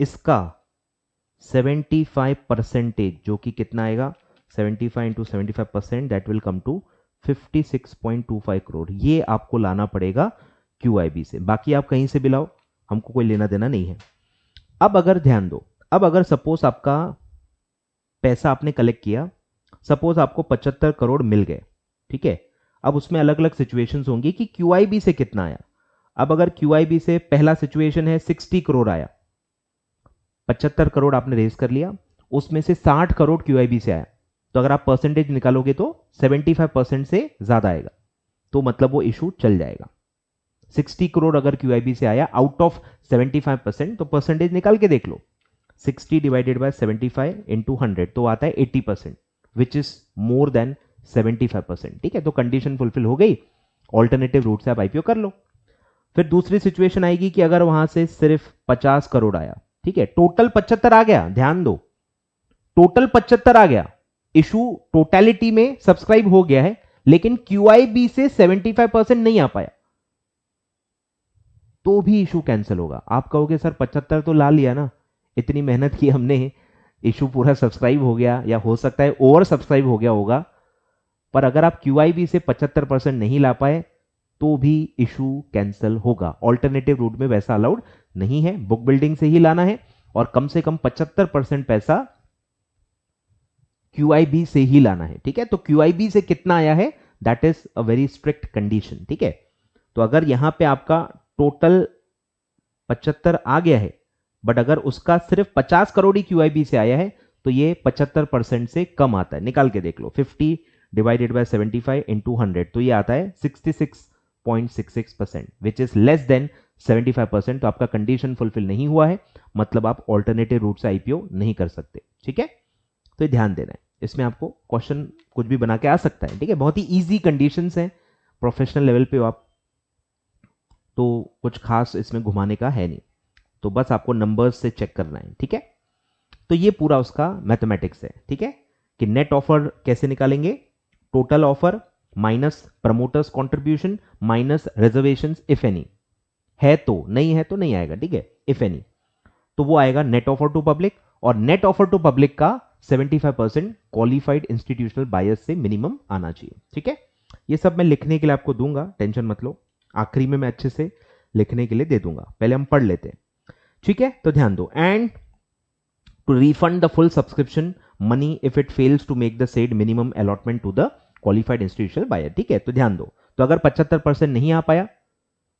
इसका 75% जो कि कितना आएगा, 75 into 75%, that will come to 56.25 crore. ये आपको लाना पड़ेगा क्यूआईबी से, बाकी आप कहीं से भी लाओ, हमको कोई लेना देना नहीं है। अब अगर ध्यान दो, अब अगर सपोज आपका पैसा आपने कलेक्ट किया, सपोज आपको 75 करोड़ मिल गए, ठीक है, अब उसमें अलग अलग सिचुएशंस होंगी कि क्यूआईबी से कितना आया। अब अगर क्यूआईबी से पहला सिचुएशन है 60 करोड़ आया, 75 करोड़ आपने रेज कर लिया, उसमें से 60 करोड़ QIB से आया, तो अगर आप परसेंटेज निकालोगे तो 75% से ज्यादा आएगा, तो मतलब वो इशू चल जाएगा। 60 करोड़ अगर QIB से आया आउट ऑफ 75%, तो परसेंटेज निकाल के देख लो, 60 डिवाइडेड बाय 75 इंटू 100 तो आता है 80%, विच इज मोर देन 75%। ठीक है, तो कंडीशन फुलफिल हो गई, ऑल्टरनेटिव रूट से आप IPO कर लो। फिर दूसरी सिचुएशन आएगी कि अगर वहां से सिर्फ 50 करोड़ आया, ठीक है, टोटल 75 आ गया, ध्यान दो, टोटल 75 आ गया, इशू टोटलिटी में सब्सक्राइब हो गया है, लेकिन QIB से 75% नहीं आ पाया, तो भी इशू कैंसिल होगा। आप कहोगे सर 75 तो ला लिया ना, इतनी मेहनत की हमने, इशू पूरा सब्सक्राइब हो गया, या हो सकता है ओवर सब्सक्राइब हो गया होगा, पर अगर आप QIB से 75% नहीं ला पाए तो भी इशू कैंसिल होगा। ऑल्टरनेटिव रूट में वैसा अलाउड नहीं है, बुक बिल्डिंग से ही लाना है, और कम से कम 75% पैसा QIB से ही लाना है। ठीक है, तो QIB से कितना आया है, that is a very strict condition. ठीक है, तो अगर यहां पे आपका टोटल 75 आ गया है, बट अगर उसका सिर्फ 50 करोड़ ही QIB से आया है, तो ये 75% से कम आता है। निकाल के देख लो, 50 डिवाइडेड बाय 75 इंटू 100, तो ये आता है 66.66%, विच इज लेस देन 75%। तो आपका कंडीशन फुलफिल नहीं हुआ है, मतलब आप ऑल्टरनेटिव रूट से IPO नहीं कर सकते। ठीक है, तो ये ध्यान देना है, इसमें आपको क्वेश्चन कुछ भी बना के आ सकता है। ठीक है, बहुत ही इजी कंडीशंस हैं, प्रोफेशनल लेवल पे आप, तो कुछ खास इसमें घुमाने का है नहीं, तो बस आपको नंबर्स से चेक करना है। ठीक है, तो ये पूरा उसका मैथमेटिक्स है। ठीक है, कि नेट ऑफर कैसे निकालेंगे, total offer minus promoters contribution minus reservations if any, है तो, नहीं है तो नहीं आएगा। ठीक है, इफ एनी, तो वो आएगा नेट ऑफर टू पब्लिक, और नेट ऑफर टू पब्लिक का 75% क्वालिफाइड इंस्टीट्यूशनल बायर्स से मिनिमम आना चाहिए। ठीक है, ये सब मैं लिखने के लिए आपको दूंगा, टेंशन मत लो, आखिरी में मैं अच्छे से लिखने के लिए दे दूंगा, पहले हम पढ़ लेते हैं। ठीक है, तो ध्यान दो, and to refund the full subscription money if it fails to make the said minimum allotment to the qualified institutional buyer. ठीक है, तो ध्यान दो, तो अगर 75% नहीं आ पाया,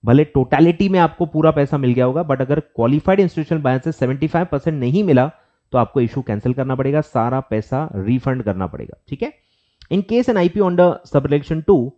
भले टोटलिटी में आपको पूरा पैसा मिल गया होगा, बट अगर क्वालिफाइड इंस्टीट्यूशनल बायर से 75% नहीं मिला, तो आपको इशू कैंसिल करना पड़ेगा, सारा पैसा रिफंड करना पड़ेगा। ठीक है, in case an IPO under subsection 2,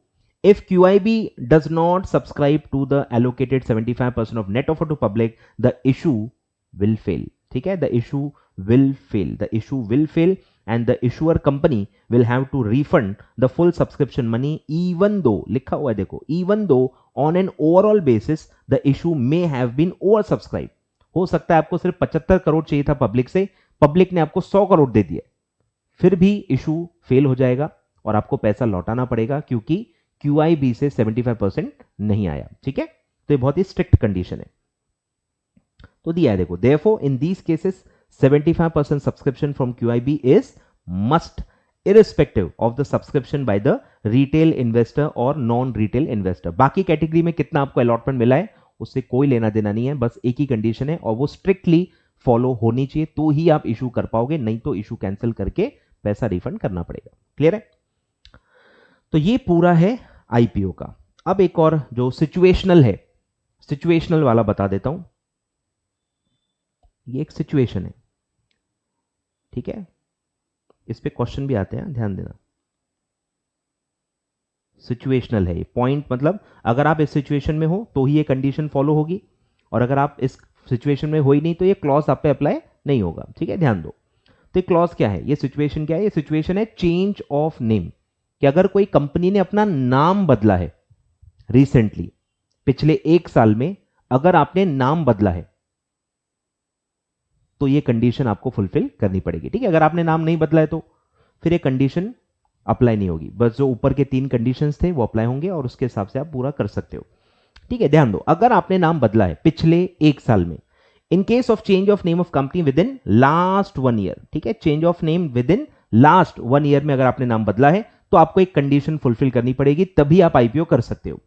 if QIB does not subscribe to the allocated 75% of net offer to public, the issue will fail. ठीक है, the issue will fail, the issue will fail, and the issuer company will have to refund the full subscription money, even though, लिखा हुआ है देखो, even though on an overall basis the issue may have been oversubscribed. हो सकता है आपको सिर्फ 75 करोड़ चाहिए था पब्लिक से, पब्लिक ने आपको 100 करोड़ दे दिए, फिर भी इशू फेल हो जाएगा और आपको पैसा लौटाना पड़ेगा, क्योंकि QIB से 75% नहीं आया। ठीक है, तो ये बहुत ही स्ट्रिक्ट कंडीशन है, तो दिया है देखो, therefore in these cases 75% subscription from QIB is must, irrespective of the subscription by the retail investor or non retail investor. बाकी कैटेगरी में कितना आपको अलॉटमेंट मिला है उससे कोई लेना देना नहीं है, बस एक ही कंडीशन है, और वो स्ट्रिक्टली फॉलो होनी चाहिए, तो ही आप इशू कर पाओगे, नहीं तो इशू कैंसिल करके पैसा रिफंड करना पड़ेगा। क्लियर है, तो ये पूरा है IPO का। अब एक और जो सिचुएशनल है, सिचुएशनल वाला बता देता हूं, ये एक सिचुएशन है। ठीक है, इस पे क्वेश्चन भी आते हैं, ध्यान देना, सिचुएशनल है ये पॉइंट, मतलब अगर आप इस सिचुएशन में हो तो ही ये कंडीशन फॉलो होगी, और अगर आप इस सिचुएशन में हो ही नहीं तो ये क्लॉज आप पे अप्लाई नहीं होगा। ठीक है, ध्यान दो, तो क्लॉज क्या है, ये सिचुएशन क्या है, ये सिचुएशन है चेंज ऑफ नेम, कि अगर कोई कंपनी ने अपना नाम बदला है रिसेंटली, पिछले 1 साल में अगर आपने नाम बदला है, तो ये कंडीशन आपको फुलफिल करनी पड़ेगी। ठीक है, अगर आपने नाम नहीं बदला है तो फिर ये कंडीशन अप्लाई नहीं होगी, बस जो ऊपर के 3 कंडीशंस थे वो अप्लाई होंगे, और उसके हिसाब से आप पूरा कर सकते हो। ठीक है, ध्यान दो, अगर आपने नाम बदला है पिछले 1 साल में, इन case of change of name of company with in last 1 year, ठीक है, change of name with in last 1 year में अगर आपने नाम बदला है, तो आपको एक कंडीशन फुलफिल करनी पड़ेगी, तभी आप IPO कर सकते हो।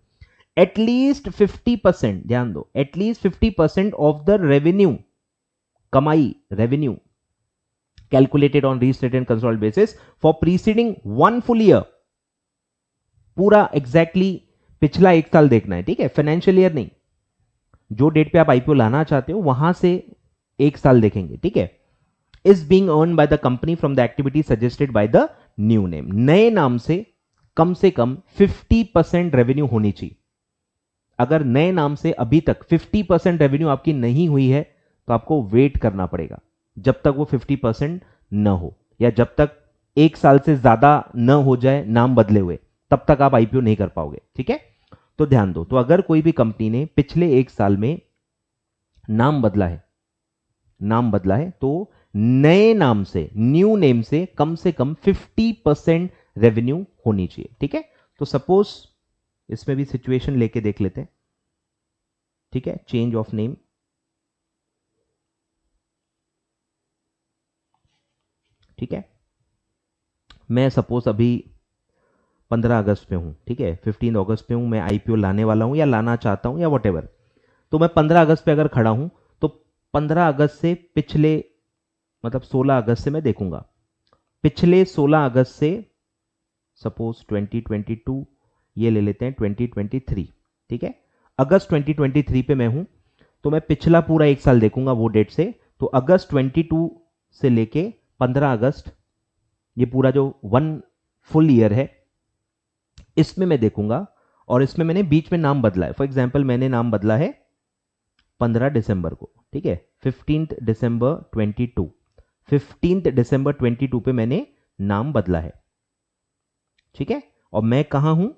एटलीस्ट 50%, ध्यान दो, एटलीस्ट 50% ऑफ द रेवेन्यू, कमाई, revenue calculated on restated and consolidated basis for preceding 1 full year, पूरा एग्जैक्टली पिछला 1 साल देखना है। ठीक है, फाइनेंशियल ईयर नहीं, जो डेट पे आप IPO लाना चाहते हो वहां से 1 साल देखेंगे, ठीक है। Is being earn by the company from the activity suggested by the new name. नए नाम से कम 50% रेवेन्यू होनी चाहिए। अगर नए नाम से अभी तक 50% रेवेन्यू आपकी नहीं हुई है तो आपको वेट करना पड़ेगा जब तक वो 50% न हो, या जब तक 1 साल से ज्यादा न हो जाए नाम बदले हुए, तब तक आप आईपीओ नहीं कर पाओगे, ठीक है। तो ध्यान दो, तो अगर कोई भी कंपनी ने पिछले 1 साल में नाम बदला है तो नए नाम से, न्यू नेम से कम 50% रेवेन्यू होनी चाहिए, ठीक है। तो सपोज इसमें भी सिचुएशन लेके देख लेते हैं, ठीक है। चेंज ऑफ नेम, ठीक है। मैं सपोज अभी 15 अगस्त पे हूं, ठीक है, 15 अगस्त पे हूं, मैं आईपीओ लाने वाला हूं या लाना चाहता हूं या वॉटेवर। तो मैं 15 अगस्त पे अगर खड़ा हूं तो 15 अगस्त से पिछले, मतलब 16 अगस्त से मैं देखूंगा, पिछले 16 अगस्त से सपोज 2022, ये ले लेते हैं 2023, ठीक है। अगस्त 2023 पे मैं हूं तो मैं पिछला पूरा 1 साल देखूंगा वो डेट से। तो अगस्त 22 से लेके 15 अगस्त, ये पूरा जो 1 फुल ईयर है, इसमें मैं देखूंगा। और इसमें मैंने बीच में नाम बदला है। फॉर एग्जाम्पल मैंने नाम बदला है 15 दिसंबर को, ठीक है, 15 दिसंबर 22, 15 दिसंबर 22 पे मैंने नाम बदला है, ठीक है। और मैं कहां हूं,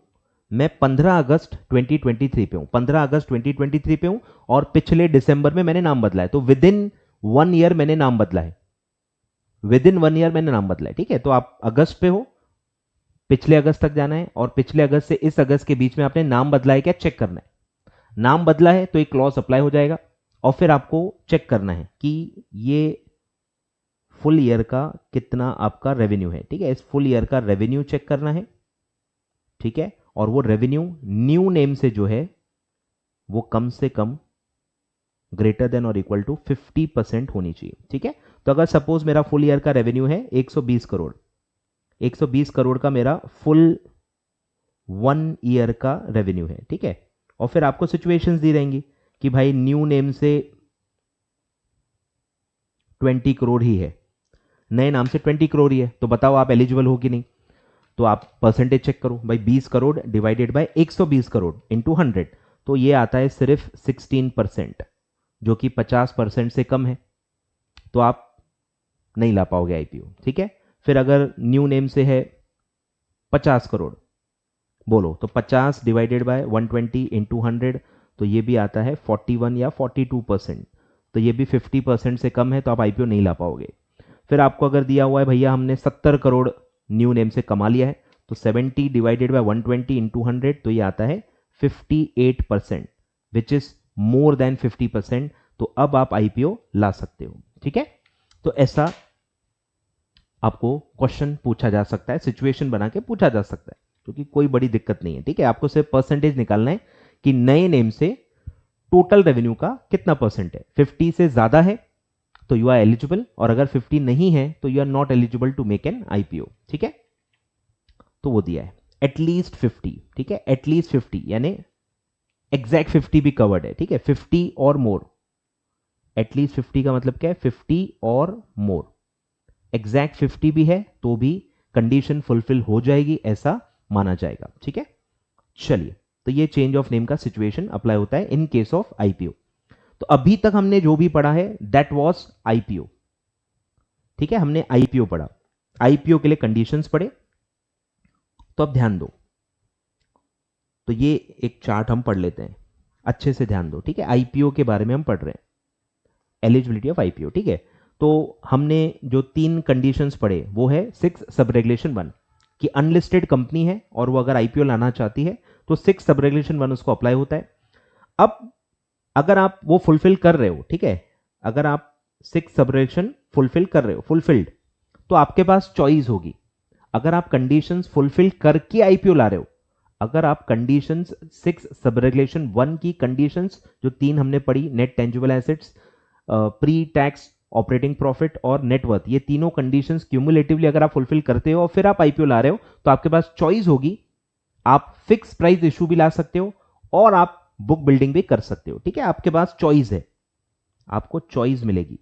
मैं 15 अगस्त 2023 पे हूं, 15 अगस्त 2023 पे हूं, और पिछले दिसंबर में मैंने नाम बदला है। तो विद इन 1 ईयर मैंने नाम बदला है, विद इन 1 ईयर मैंने नाम बदला है, ठीक है। तो आप अगस्त पे हो, पिछले अगस्त तक जाना है, और पिछले अगस्त से इस अगस्त के बीच में आपने नाम बदला है क्या, चेक करना है। नाम बदला है तो एक क्लॉज अप्लाई हो जाएगा, और फिर आपको चेक करना है कि ये फुल ईयर का कितना आपका रेवेन्यू है, ठीक है। इस फुल ईयर का रेवेन्यू चेक करना है, ठीक है। और वो रेवेन्यू न्यू नेम से जो है वो कम से कम ग्रेटर देन और इक्वल टू 50% होनी चाहिए, ठीक है। तो अगर सपोज मेरा फुल ईयर का रेवेन्यू है 120 करोड़, 120 करोड़ का मेरा फुल 1 ईयर का रेवेन्यू है, ठीक है। और फिर आपको सिचुएशंस दी रहेंगी कि भाई न्यू नेम से 20 करोड़ ही है, नए नाम से 20 करोड़ ही है, तो बताओ आप एलिजिबल हो कि नहीं। तो आप परसेंटेज चेक करो भाई, 20 crore divided by 120 crore into 100, तो ये आता है सिर्फ 16%, जो कि 50% से कम है, तो आप नहीं ला पाओगे आईपीओ, ठीक है। फिर अगर न्यू नेम से है 50 करोड़, बोलो तो 50 डिवाइडेड बाय 120 इंटू 100, तो ये भी आता है 41 या 42%, तो ये भी 50% से कम है, तो आप आईपीओ नहीं ला पाओगे। फिर आपको अगर दिया हुआ है भैया हमने 70 करोड़ न्यू नेम से कमा लिया है, तो 70 डिवाइडेड बाय 120 इंटू 100, तो ये आता है 58%, विच इज मोर देन 50%, तो अब आप आईपीओ ला सकते हो, ठीक है। तो ऐसा आपको क्वेश्चन पूछा जा सकता है, सिचुएशन बना के पूछा जा सकता है, क्योंकि कोई बड़ी दिक्कत नहीं है, ठीक है। आपको सिर्फ परसेंटेज निकालना है कि नए नेम से टोटल रेवेन्यू का कितना परसेंट है। 50 से ज्यादा है तो यू आर एलिजिबल, और अगर 50 नहीं है तो you are not eligible to make an IPO, ठीक है। तो वो दिया है एटलीस्ट 50, ठीक है, एटलीस्ट 50 यानी एग्जैक्ट 50 भी कवर्ड है, ठीक है, 50 और मोर। एटलीस्ट 50 का मतलब क्या है, 50 और मोर। एग्जैक्ट 50 भी है तो भी कंडीशन फुलफिल हो जाएगी, ऐसा माना जाएगा, ठीक है। चलिए, तो ये चेंज ऑफ नेम का सिचुएशन अप्लाई होता है इन केस ऑफ आईपीओ। तो अभी तक हमने जो भी पढ़ा है दैट वाज आईपीओ, ठीक है, हमने आईपीओ पढ़ा, आईपीओ के लिए कंडीशंस पढ़े। तो अब ध्यान दो, तो ये एक चार्ट हम पढ़ लेते हैं, अच्छे से ध्यान दो, ठीक है। आईपीओ के बारे में हम पढ़ रहे हैं, एलिजिबिलिटी ऑफ आईपीओ, ठीक है। तो हमने जो 3 कंडीशंस पढ़े वो है 6 सब रेगुलेशन 1 कि अनलिस्टेड कंपनी है और वो अगर आईपीओ लाना चाहती है तो 6 सब रेगुलेशन 1 उसको अप्लाई होता है। अब अगर आप वो फुलफिल कर रहे हो, ठीक है, अगर आप 6 सब रेगुलेशन फुलफिल कर रहे हो, फुलफिल्ड, तो आपके पास चॉइस होगी। अगर आप कंडीशंस फुलफिल करके आईपीओ ला रहे हो, अगर आप कंडीशंस 6 सब रेगुलेशन 1 की कंडीशंस जो 3 हमने पढ़ी, net tangible assets, pre tax operating profit और नेटवर्थ, ये तीनों कंडीशंस क्यूमुलेटिवली अगर आप फुलफिल करते हो और फिर आप आईपीओ ला रहे हो, तो आपके पास चॉइस होगी। आप फिक्स प्राइस इशू भी ला सकते हो और आप बुक बिल्डिंग भी कर सकते हो, ठीक है, आपके पास चॉइस है, आपको चॉइस मिलेगी।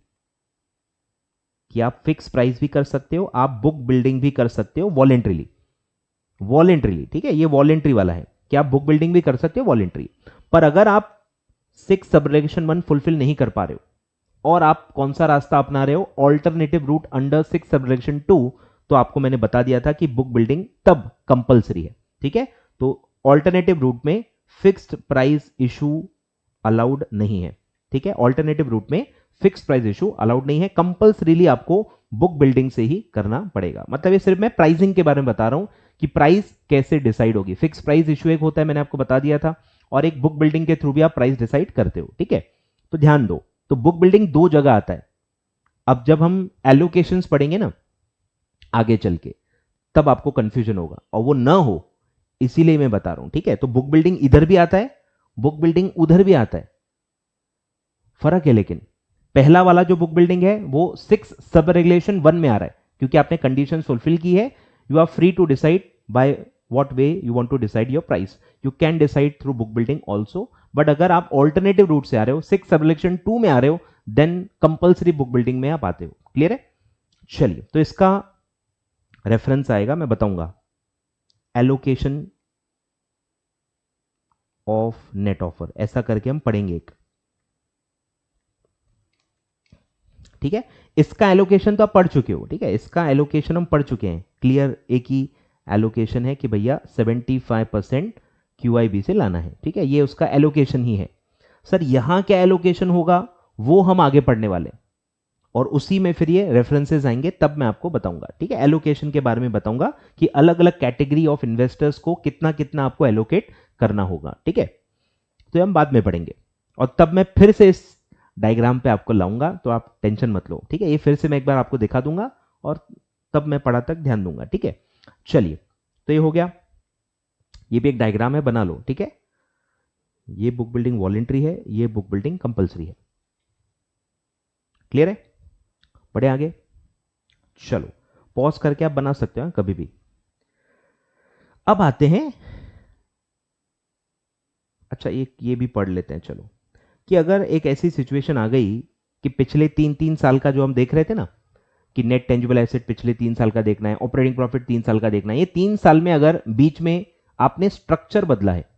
कि आप फिक्स प्राइस भी कर सकते हो, आप बुक बिल्डिंग भी कर सकते हो वॉलेंट्रीली। वॉलेंट्रीली, ठीक है, ये वॉलेंट्री वाला है कि आप बुक बिल्डिंग भी कर सकते हो वॉलेंट्री। पर अगर आप 6 सबरेगुलेशन 1 फुलफिल नहीं कर पा रहे हो और आप कौन सा रास्ता अपना रहे हो, ऑल्टरनेटिव रूट अंडर 6 सबरेगुलेशन 2, तो आपको मैंने बता दिया था कि बुक बिल्डिंग तब कंपलसरी है, ठीक है। तो ऑल्टरनेटिव रूट में फिक्स्ड प्राइस इशू अलाउड नहीं है, ठीक है। ऑल्टरनेटिव रूट में फिक्स्ड प्राइस इशू अलाउड नहीं है, कंपलसरीली आपको बुक बिल्डिंग से ही करना पड़ेगा। मतलब ये सिर्फ मैं प्राइसिंग के बारे में बता रहा हूं कि प्राइस कैसे डिसाइड होगी। फिक्स प्राइस इशू एक होता है, मैंने आपको बता दिया था, और एक बुक बिल्डिंग के थ्रू भी आप प्राइस डिसाइड करते हो, ठीक है। तो ध्यान दो, तो बुक बिल्डिंग दो जगह आता है। अब जब हम एलोकेशंस पढ़ेंगे ना आगे चल के, तब आपको कंफ्यूजन होगा और वो ना हो इसीलिए मैं बता रहा हूं, ठीक है। तो बुक बिल्डिंग इधर भी आता है, बुक बिल्डिंग उधर भी आता है, फर्क है। लेकिन पहला वाला जो बुक बिल्डिंग है वो 6 सब रेगुलेशन 1 में आ रहा है, क्योंकि आपने कंडीशन फुलफिल की है। You are free to decide by what way you want to decide your price, you can decide through book building also. But अगर आप ऑल्टरनेटिव रूट से आ रहे हो, 6 सब रेगुलेशन 2 में आ रहे हो, देन कंपल्सरी बुक बिल्डिंग में आप आते हो। क्लियर है? चलिए, तो इसका रेफरेंस आएगा, मैं बताऊंगा, एलोकेशन ऑफ नेट ऑफर, ऐसा करके हम पढ़ेंगे एक, ठीक है। इसका एलोकेशन तो आप पढ़ चुके हो, ठीक है, इसका एलोकेशन हम पढ़ चुके हैं, क्लियर। एक ही एलोकेशन है कि भैया 75% QIB से लाना है, ठीक है, ये उसका एलोकेशन ही है। सर यहां क्या एलोकेशन होगा वो हम आगे पढ़ने वाले, और उसी में फिर ये रेफरेंसेस आएंगे, तब मैं आपको बताऊंगा, ठीक है। एलोकेशन के बारे में बताऊंगा कि अलग अलग कैटेगरी ऑफ इन्वेस्टर्स को कितना कितना आपको एलोकेट करना होगा, ठीक है। तो हम बाद में पढ़ेंगे, और तब मैं फिर से इस डायग्राम पे आपको लाऊंगा, तो आप टेंशन मत लो, ठीक है। ये फिर से मैं एक बार आपको दिखा दूंगा और तब मैं पढ़ा तक ध्यान दूंगा, ठीक है। चलिए, तो ये हो गया, ये भी एक डायग्राम है, बना लो, ठीक है। ये बुक बिल्डिंग वॉलेंट्री है, ये बुक बिल्डिंग कंपलसरी है। क्लियर है? बढ़े आगे, चलो पॉज करके आप बना सकते हो कभी भी। अब आते हैं, अच्छा एक ये भी पढ़ लेते हैं, चलो, कि अगर एक ऐसी सिचुएशन आ गई कि पिछले 3-3 साल का जो हम देख रहे थे ना, कि नेट टेंजिबल एसेट पिछले 3 साल का देखना है, ऑपरेटिंग प्रॉफिट 3 साल का देखना है, ये 3 साल में अगर बीच में आपने स्ट्रक्चर बदला है,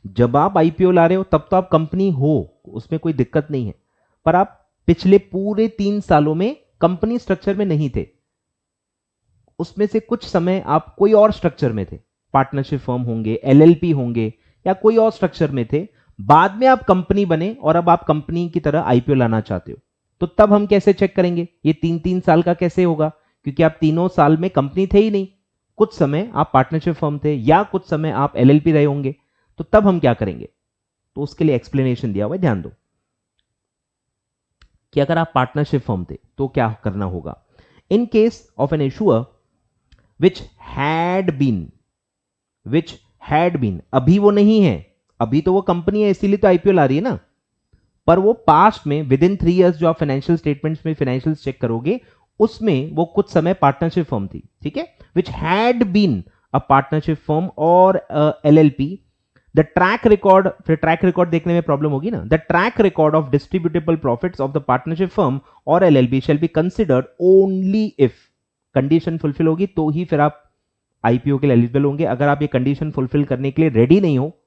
जब आप आईपीओ ला रहे हो तब तो आप कंपनी हो, उसमें कोई दिक्कत नहीं है, पर आप पिछले पूरे 3 सालों में कंपनी स्ट्रक्चर में नहीं थे, उसमें से कुछ समय आप कोई और स्ट्रक्चर में थे, पार्टनरशिप फर्म होंगे, एलएलपी होंगे, या कोई और स्ट्रक्चर में थे, बाद में आप कंपनी बने और अब आप कंपनी की तरह आईपीओ लाना चाहते हो, तो तब हम कैसे चेक करेंगे ये 3-3 साल का कैसे होगा, क्योंकि आप तीनों साल में कंपनी थे ही नहीं, कुछ समय आप पार्टनरशिप फर्म थे या कुछ समय आप एलएलपी रहे होंगे, तो तब हम क्या करेंगे, तो उसके लिए एक्सप्लेनेशन दिया हुआ है, ध्यान दो कि अगर आप पार्टनरशिप फर्म थे तो क्या करना होगा। In case of an issuer which had been, अभी वो नहीं है, अभी तो वो कंपनी है इसीलिए तो आईपीओ ला रही है ना, पर वो पास्ट में विद इन 3 इयर्स जो आप फाइनेंशियल स्टेटमेंट्स में फाइनेंशियल्स चेक करोगे, उसमें वो कुछ समय पार्टनरशिप फर्म थी, ठीक है, which had been a partnership firm और एलएलपी। द ट्रैक रिकॉर्ड, फिर ट्रैक रिकॉर्ड देखने में प्रॉब्लम होगी ना, the track record of distributable profits of the partnership firm और LLP shall be considered only if, condition fulfil होगी तो ही फिर आप आईपीओ के लिए एलिजिबल होंगे। अगर आप ये कंडीशन फुलफिल करने के लिए रेडी नहीं हो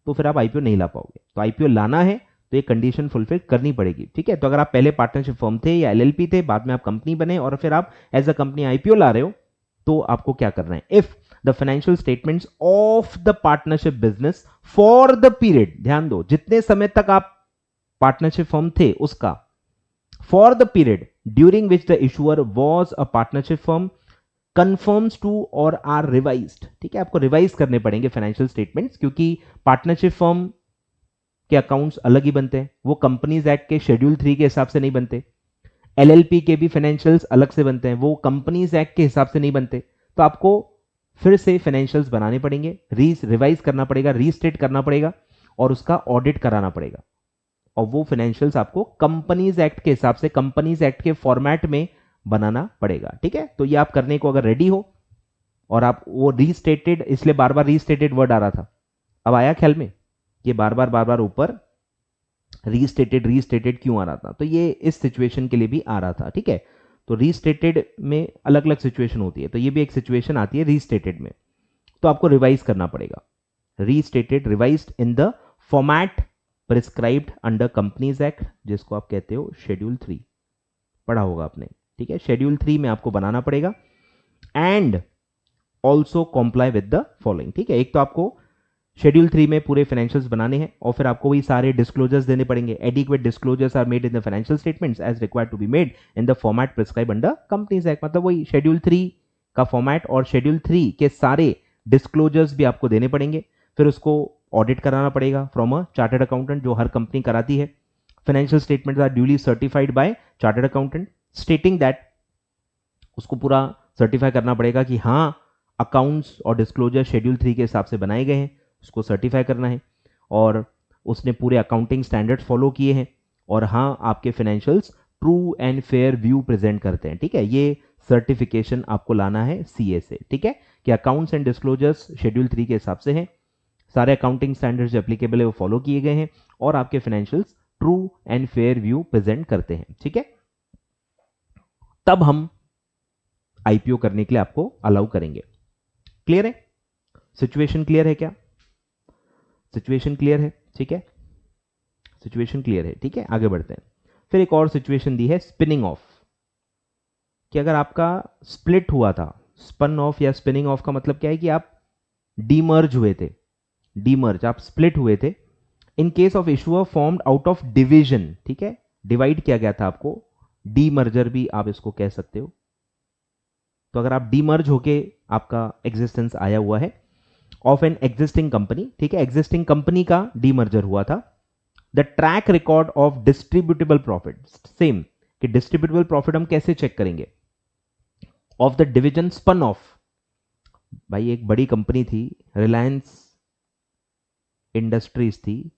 तो फिर आप आईपीओ नहीं ला पाओगे। तो आईपीओ लाना है तो ये कंडीशन फुलफिल करनी पड़ेगी, ठीक है। तो अगर आप पहले पार्टनरशिप फर्म थे या एलएलपी थे, बाद में आप कंपनी बने और फिर आप एज अ कंपनी आईपीओ ला रहे हो, तो आपको क्या करना है, if the financial statements of the partnership business for the period, ध्यान दो जितने समय तक आप पार्टनरशिप फर्म थे उसका, for the period during which the issuer was a partnership firm confirms to or are revised, ठीक है, आपको रिवाइज करने पड़ेंगे फाइनेंशियल स्टेटमेंट्स, क्योंकि पार्टनरशिप फर्म के अकाउंट्स अलग ही बनते हैं, वो कंपनीज एक्ट के शेड्यूल 3 के हिसाब से नहीं बनते, एलएलपी के भी फाइनेंशियल्स अलग से बनते हैं, वो कंपनीज एक्ट के हिसाब से नहीं बनते, तो आपको फिर से फाइनेंशियल्स बनाने पड़ेंगे, रिवाइज करना पड़ेगा, रीस्टेट करना पड़ेगा और उसका ऑडिट कराना पड़ेगा, और वो फाइनेंशियल्स आपको कंपनीज एक्ट के हिसाब से, कंपनीज एक्ट के फॉर्मेट में बनाना पड़ेगा, ठीक है। तो ये आप करने को अगर रेडी हो, और आप वो रीस्टेटेड, इसलिए बार बार रीस्टेटेड वर्ड आ रहा था, अब आया ख्याल में, ये बार बार ऊपर रीस्टेटेड क्यों आ रहा था, तो ये इस सिचुएशन के लिए भी आ रहा था, ठीक है। तो रीस्टेटेड में अलग अलग सिचुएशन होती है, तो ये भी एक सिचुएशन आती है रीस्टेटेड में, तो आपको रिवाइज करना पड़ेगा। Restated revised in the format prescribed under companies act, जिसको आप कहते हो शेड्यूल 3, पढ़ा होगा आपने, ठीक है। शेड्यूल 3 में आपको बनाना पड़ेगा and also comply with the following, ठीक है। एक तो आपको शेड्यूल 3 में पूरे फाइनेंशियल्स बनाने हैं और फिर आपको वही सारे डिस्क्लोजर्स देने पड़ेंगे। Adequate disclosures are made in the financial statements as required to be made in the format prescribe under companies act, मतलब वही शेड्यूल 3 का फॉर्मेट और शेड्यूल 3 के सारे डिस्क्लोजर्स भी आपको देने पड़ेंगे। फिर उसको ऑडिट कराना पड़ेगा फ्रॉम अ चार्टर्ड अकाउंटेंट, जो हर कंपनी कराती है। Financial statements are duly certified by chartered accountant stating that, उसको पूरा सर्टिफाई करना पड़ेगा कि हाँ अकाउंट्स और डिस्क्लोजर शेड्यूल 3 के हिसाब से बनाए गए हैं, उसको सर्टिफाई करना है और उसने पूरे अकाउंटिंग स्टैंडर्ड्स फॉलो किए हैं और हाँ आपके financials true and fair view present करते हैं, ठीक है। ये सर्टिफिकेशन आपको लाना है सीए से, ठीक है, कि अकाउंट्स एंड डिस्क्लोजर्स शेड्यूल 3 के हिसाब से हैं, सारे अकाउंटिंग स्टैंडर्ड्स जो एप्लीकेबल है वो फॉलो किए गए हैं और आपके financials true and fair view present करते हैं, ठीक है। तब हम आईपीओ करने के लिए आपको अलाउ करेंगे। क्लियर है? सिचुएशन क्लियर है क्या? सिचुएशन क्लियर है, ठीक है। सिचुएशन क्लियर है, ठीक है। आगे बढ़ते हैं। फिर एक और सिचुएशन दी है स्पिनिंग ऑफ, कि अगर आपका स्प्लिट हुआ था, स्पन ऑफ या स्पिनिंग ऑफ का मतलब क्या है कि आप डीमर्ज हुए थे, डीमर्ज आप स्प्लिट हुए थे इन case of issuer formed out of division, ठीक है, डिवाइड किया गया था आपको, डीमर्जर भी आप इसको कह सकते हो। तो अगर आप डीमर्ज होके आपका एग्जिस्टेंस आया हुआ है ऑफ एन एग्जिस्टिंग कंपनी, ठीक है, एग्जिस्टिंग कंपनी का डीमर्जर हुआ था, the track record of distributable profit, same कि डिस्ट्रीब्यूटेबल प्रॉफिट हम कैसे चेक करेंगे, of the division spun off, भाई एक बड़ी कंपनी थी, रिलायंस इंडस्ट्रीज थी,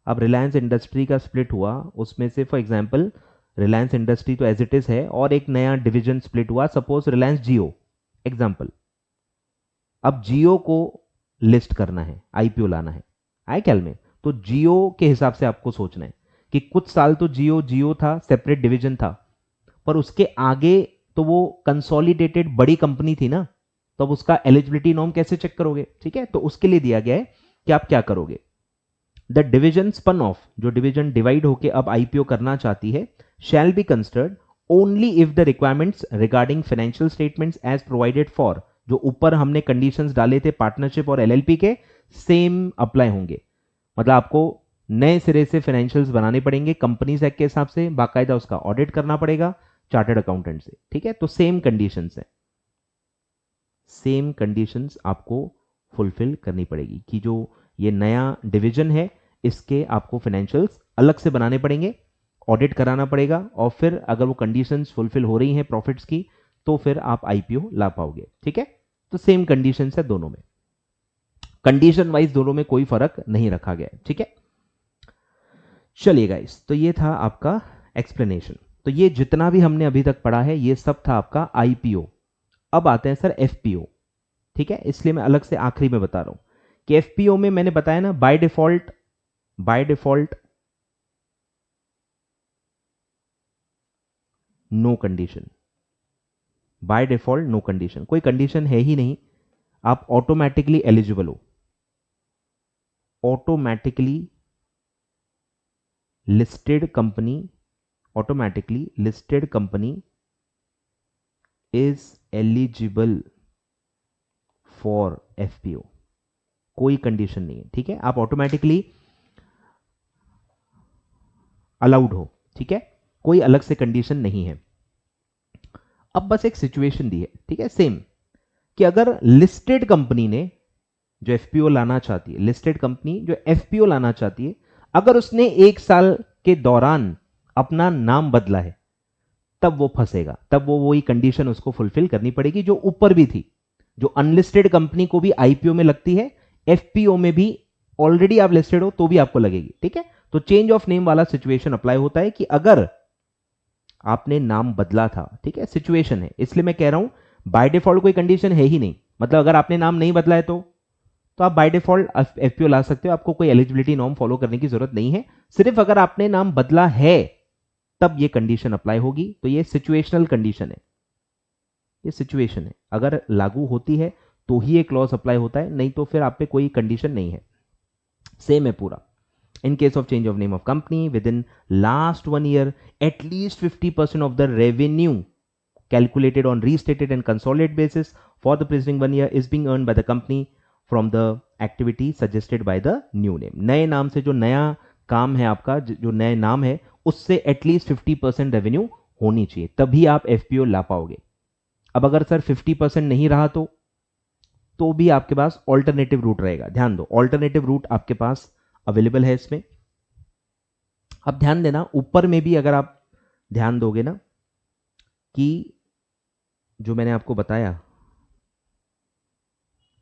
अब रिलायंस इंडस्ट्री का स्प्लिट हुआ, उसमें से फॉर एग्जांपल रिलायंस इंडस्ट्री तो एज इट इज है और एक नया डिवीजन स्प्लिट हुआ, सपोज रिलायंस जियो एग्जांपल। अब जियो को लिस्ट करना है, आईपीओ लाना है, आए ख्याल में? तो जियो के हिसाब से आपको सोचना है कि कुछ साल तो जियो था, सेपरेट डिवीजन था, पर उसके आगे तो वो कंसोलिडेटेड बड़ी कंपनी थी ना, तो अब उसका एलिजिबिलिटी नॉर्म कैसे चेक करोगे, ठीक है। तो उसके लिए दिया गया है कि आप क्या करोगे, द डिवीजन स्पन ऑफ, जो डिवीजन डिवाइड होके अब आईपीओ करना चाहती है, shall be considered only if the requirements regarding financial statements as provided for, जो ऊपर हमने कंडीशंस डाले थे पार्टनरशिप और एलएलपी के, सेम अप्लाई होंगे। मतलब आपको नए सिरे से फाइनेंशियल्स बनाने पड़ेंगे कंपनीज एक्ट के हिसाब से, बाकायदा उसका ऑडिट करना पड़ेगा चार्टर्ड अकाउंटेंट से, ठीक है। तो सेम कंडीशंस है, सेम कंडीशंस आपको फुलफिल करनी पड़ेगी कि जो ये नया डिवीजन है इसके आपको फाइनेंशियल्स अलग से बनाने पड़ेंगे, ऑडिट कराना पड़ेगा और फिर अगर वो कंडीशंस फुलफिल हो रही हैं प्रॉफिट्स की तो फिर आप आईपीओ ला पाओगे, ठीक है। तो सेम कंडीशंस है दोनों में, कंडीशन वाइज दोनों में कोई फर्क नहीं रखा गया है, ठीक है। चलिए गाइस, तो ये था आपका एक्सप्लेनेशन। तो ये जितना भी हमने अभी तक पढ़ा है ये सब था आपका आईपीओ। अब आते हैं सर एफपीओ, ठीक है, इसलिए मैं अलग से आखिरी में बता रहा हूं कि एफपीओ में मैंने बताया ना by default no condition, by default no condition, कोई कंडीशन है ही नहीं, आप ऑटोमेटिकली एलिजिबल हो, automatically listed company, automatically listed company is eligible for FPO, कोई कंडीशन नहीं है, ठीक है, आप ऑटोमेटिकली अलाउड हो, ठीक है, कोई अलग से कंडीशन नहीं है। अब बस एक सिचुएशन दी है, ठीक है, सेम कि अगर लिस्टेड कंपनी ने जो एफपीओ लाना चाहती है, लिस्टेड कंपनी जो एफपीओ लाना चाहती है, अगर उसने 1 साल के दौरान अपना नाम बदला है तब वो फंसेगा, तब वो वही कंडीशन उसको फुलफिल करनी पड़ेगी जो ऊपर भी थी, जो अनलिस्टेड कंपनी को भी आईपीओ में लगती है, एफपीओ में भी ऑलरेडी आप लिस्टेड हो तो भी आपको लगेगी, ठीक है। तो चेंज ऑफ नेम वाला सिचुएशन अप्लाई होता है कि अगर आपने नाम बदला था, ठीक है, सिचुएशन है, इसलिए मैं कह रहा हूं बाय डिफॉल्ट कोई कंडीशन है ही नहीं, मतलब अगर आपने नाम नहीं बदला है तो आप बाय डिफॉल्ट एफपीओ ला सकते हो, आपको कोई एलिजिबिलिटी नॉर्म फॉलो करने की जरूरत नहीं है। सिर्फ अगर आपने नाम बदला है तब ये कंडीशन अप्लाई होगी। तो ये सिचुएशनल कंडीशन है, ये सिचुएशन है, अगर लागू होती है तो ही ये क्लॉज अप्लाई होता है, नहीं तो फिर आप पे कोई कंडीशन नहीं है। सेम है पूरा। In case of change of name of company within last 1 year, at least 50% of the revenue calculated on restated and consolidated basis for the preceding 1 year is being earned by the company from the activity suggested by the new name. नए नाम से जो नया काम है आपका, जो नए नाम है, उससे एटलीस्ट 50% रेवेन्यू होनी चाहिए, तभी आप एफपीओ ला पाओगे। अब अगर सर 50% नहीं रहा तो भी आपके पास ऑल्टरनेटिव रूट रहेगा। ध्यान दो, ऑल्टरनेटिव रूट आपके पास अवेलेबल है इसमें। अब ध्यान देना, ऊपर में भी अगर आप ध्यान दोगे ना कि जो मैंने आपको बताया,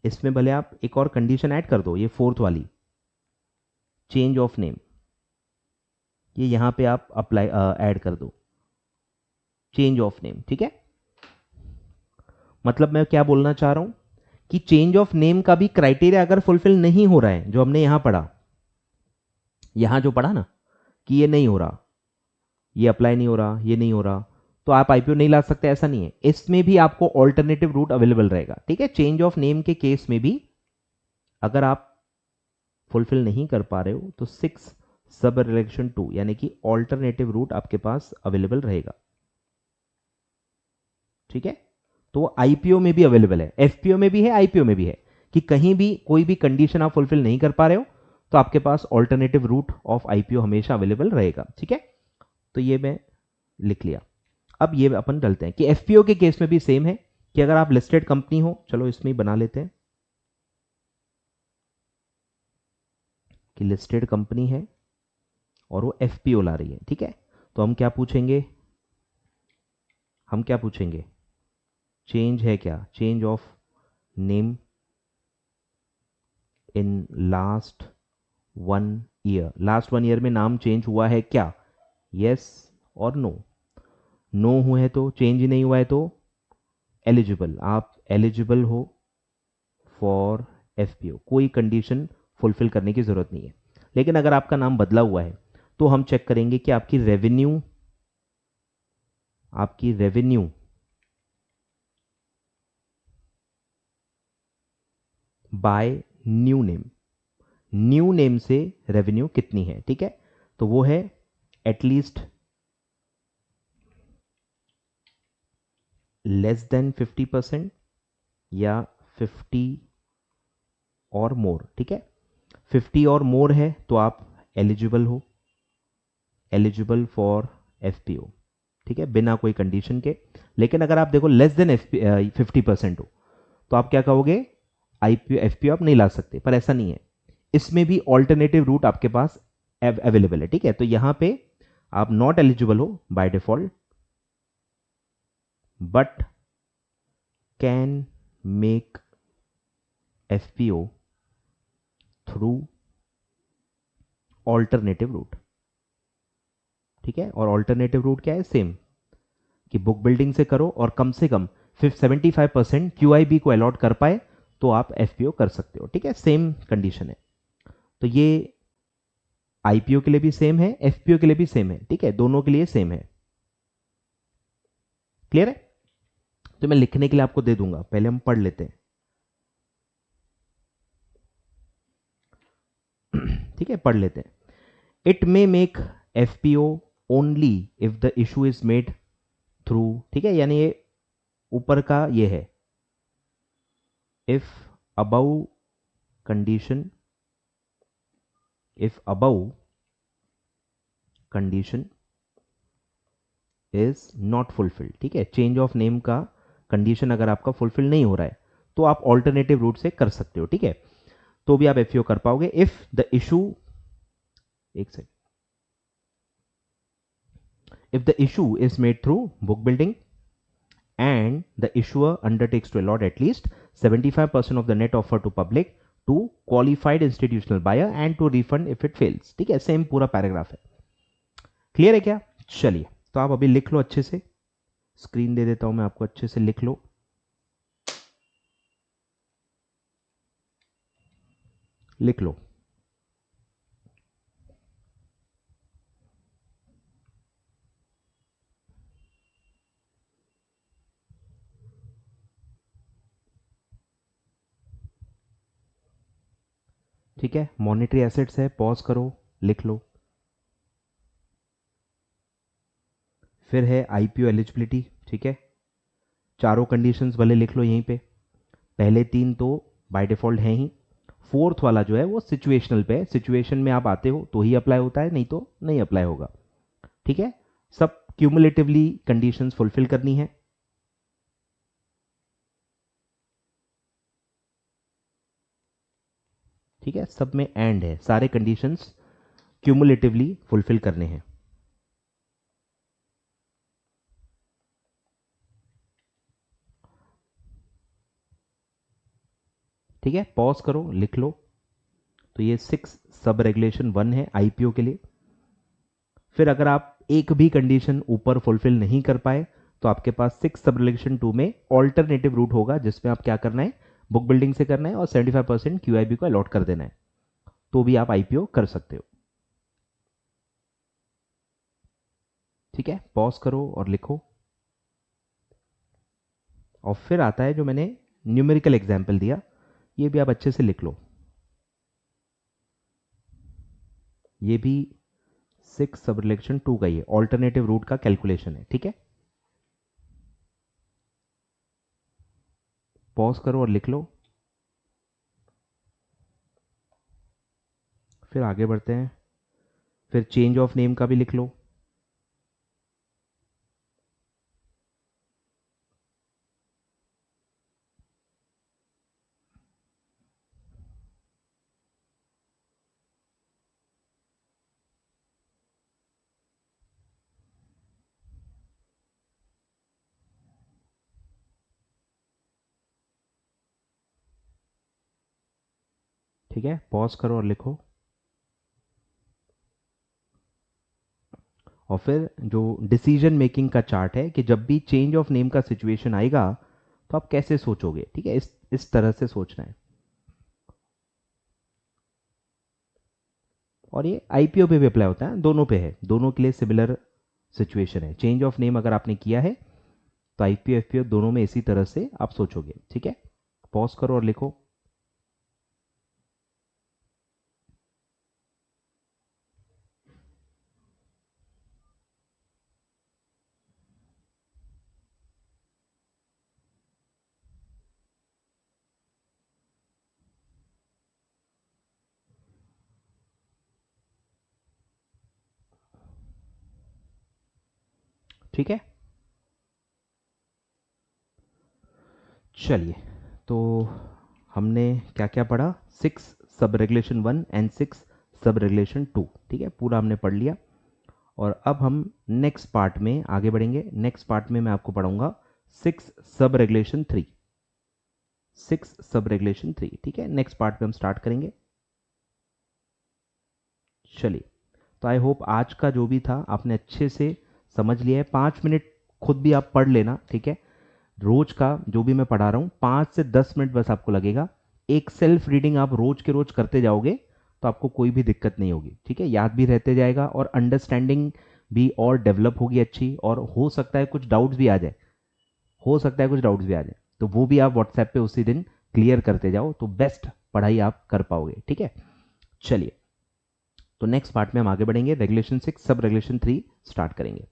इसमें भले आप एक और कंडीशन ऐड कर दो, ये फोर्थ वाली चेंज ऑफ नेम, ये यहां पे आप अप्लाई ऐड कर दो चेंज ऑफ नेम, ठीक है। मतलब मैं क्या बोलना चाह रहा हूं कि चेंज ऑफ नेम का भी क्राइटेरिया अगर फुलफिल नहीं हो रहा है, जो हमने यहां पढ़ा, यहां जो पढ़ा ना कि ये नहीं हो रहा, ये अप्लाई नहीं हो रहा, ये नहीं हो रहा, तो आप आईपीओ नहीं ला सकते, ऐसा नहीं है। इसमें भी आपको ऑल्टरनेटिव रूट अवेलेबल रहेगा, ठीक है। चेंज ऑफ नेम के केस में भी अगर आप फुलफिल नहीं कर पा रहे हो तो 6 सब रिलेक्शन 2 यानी कि ऑल्टरनेटिव रूट आपके पास अवेलेबल रहेगा, ठीक है। तो आईपीओ में भी अवेलेबल है, एफपीओ में भी है, आईपीओ में भी है, कि कहीं भी कोई भी कंडीशन आप फुलफिल नहीं कर पा रहे हो तो आपके पास ऑल्टरनेटिव रूट ऑफ आईपीओ हमेशा अवेलेबल रहेगा, ठीक है। तो ये मैं लिख लिया। अब ये अपन चलते हैं कि एफपीओ के केस में भी सेम है कि अगर आप लिस्टेड कंपनी हो, चलो इसमें ही बना लेते हैं कि लिस्टेड कंपनी है और वो एफपीओ ला रही है, ठीक है। तो हम क्या पूछेंगे, हम क्या पूछेंगे, चेंज है क्या, change of name in last 1 year, last 1 year में नाम चेंज हुआ है क्या, यस और नो। नो हुए है तो, चेंज ही नहीं हुआ है तो एलिजिबल, आप एलिजिबल हो फॉर एफपीओ, कोई कंडीशन फुलफिल करने की जरूरत नहीं है। लेकिन अगर आपका नाम बदला हुआ है तो हम चेक करेंगे कि आपकी रेवेन्यू बाय न्यू नेम से रेवेन्यू कितनी है, ठीक है। तो वो है एटलीस्ट लेस देन 50% या 50 और मोर, ठीक है। 50 और मोर है तो आप एलिजिबल हो, एलिजिबल फॉर एफपीओ, ठीक है, बिना कोई कंडीशन के। लेकिन अगर आप देखो लेस देन 50% हो तो आप क्या कहोगे, आईपीओ एफपीओ आप नहीं ला सकते, पर ऐसा नहीं है। इसमें भी ऑल्टरनेटिव रूट आपके पास अवेलेबल है, ठीक है। तो यहां पे आप नॉट एलिजिबल हो by default, but can make FPO through alternative route, ठीक है। और ऑल्टरनेटिव रूट क्या है, सेम कि बुक बिल्डिंग से करो और कम से कम 75% क्यूआईबी को अलॉट कर पाए तो आप एफपीओ कर सकते हो, ठीक है। सेम कंडीशन है। तो ये आईपीओ के लिए भी सेम है, एफपीओ के लिए भी सेम है, ठीक है, दोनों के लिए सेम है। क्लियर है। तो मैं लिखने के लिए आपको दे दूंगा, पहले हम पढ़ लेते हैं, ठीक है, पढ़ लेते हैं। It may make FPO only if the issue is made through, ठीक है, यानी ये ऊपर का ये है, if above condition, if above condition is not fulfilled, ठीक है। चेंज ऑफ नेम का कंडीशन अगर आपका फुलफिल नहीं हो रहा है तो आप ऑल्टरनेटिव रूट से कर सकते हो, ठीक है, तो भी आप एफपीओ कर पाओगे। इफ द इशू, एक second, if the issue is made through book building and the issuer undertakes to allot at least 75% of the net offer to public to qualified institutional buyer and to refund if it fails, ठीक है। Same पूरा paragraph है। Clear है क्या। चलिए, तो आप अभी लिख लो अच्छे से, स्क्रीन दे देता हूं मैं आपको, अच्छे से लिख लो, लिख लो। ठीक है, मॉनेटरी एसेट्स है, पॉज करो, लिख लो। फिर है आईपीओ एलिजिबिलिटी, ठीक है, चारों कंडीशंस भले लिख लो यहीं पे, पहले तीन तो बाय डिफॉल्ट हैं ही, फोर्थ वाला जो है वो सिचुएशनल पे है, सिचुएशन में आप आते हो तो ही अप्लाई होता है, नहीं तो नहीं अप्लाई होगा। ठीक है, सब क्यूमुलेटिवली कंडीशंस फुलफिल करनी है। ठीक है, सब में एंड है, सारे कंडीशंस क्यूमुलेटिवली फुलफिल करने हैं। ठीक है, पॉज करो, लिख लो। तो ये 6 सब रेगुलेशन 1 है आईपीओ के लिए। फिर अगर आप एक भी कंडीशन ऊपर फुलफिल नहीं कर पाए तो आपके पास 6 सब रेगुलेशन 2 में ऑल्टरनेटिव रूट होगा, जिसमें आप क्या करना है, बुक बिल्डिंग से करना है और 75% क्यूआईबी को अलॉट कर देना है, तो भी आप आईपीओ कर सकते हो। ठीक है, पॉज करो और लिखो। और फिर आता है जो मैंने न्यूमेरिकल एग्जाम्पल दिया, ये भी आप अच्छे से लिख लो। ये भी 6 सब रिलेक्शन 2 का ही है, ऑल्टरनेटिव रूट का कैलकुलेशन है। ठीक है, पॉज करो और लिख लो। फिर आगे बढ़ते हैं, फिर चेंज ऑफ नेम का भी लिख लो। ठीक है, पॉज करो और लिखो। और फिर जो डिसीजन मेकिंग का चार्ट है कि जब भी चेंज ऑफ नेम का सिचुएशन आएगा तो आप कैसे सोचोगे। ठीक है, इस तरह से सोचना है। और ये आईपीओ पे भी अप्लाई होता है, दोनों पे है, दोनों के लिए सिमिलर सिचुएशन है। चेंज ऑफ नेम अगर आपने किया है तो आईपीओ एफपीओ दोनों में इसी तरह से आप सोचोगे। ठीक है, पॉज करो और लिखो। ठीक है, चलिए, तो हमने क्या क्या पढ़ा, 6 sub regulation 1 and 6 sub regulation 2। ठीक है, पूरा हमने पढ़ लिया। और अब हम नेक्स्ट पार्ट में आगे बढ़ेंगे। नेक्स्ट पार्ट में मैं आपको पढ़ाऊंगा 6 सब रेगुलेशन 3, 6 सब रेगुलेशन 3। ठीक है, नेक्स्ट पार्ट में हम स्टार्ट करेंगे। चलिए, तो आई होप आज का जो भी था आपने अच्छे से समझ लिया है। 5 मिनट खुद भी आप पढ़ लेना। ठीक है, रोज का जो भी मैं पढ़ा रहा हूँ 5 से 10 मिनट बस आपको लगेगा। एक सेल्फ रीडिंग आप रोज के रोज करते जाओगे तो आपको कोई भी दिक्कत नहीं होगी। ठीक है, याद भी रहते जाएगा और अंडरस्टैंडिंग भी और डेवलप होगी अच्छी। और हो सकता है कुछ डाउट्स भी आ जाए, हो सकता है कुछ डाउट्स भी आ जाए, तो वो भी आप व्हाट्सएप पे उसी दिन क्लियर करते जाओ, तो बेस्ट पढ़ाई आप कर पाओगे। ठीक है, चलिए, तो नेक्स्ट पार्ट में हम आगे बढ़ेंगे, रेगुलेशन 6 सब रेगुलेशन 3 स्टार्ट करेंगे।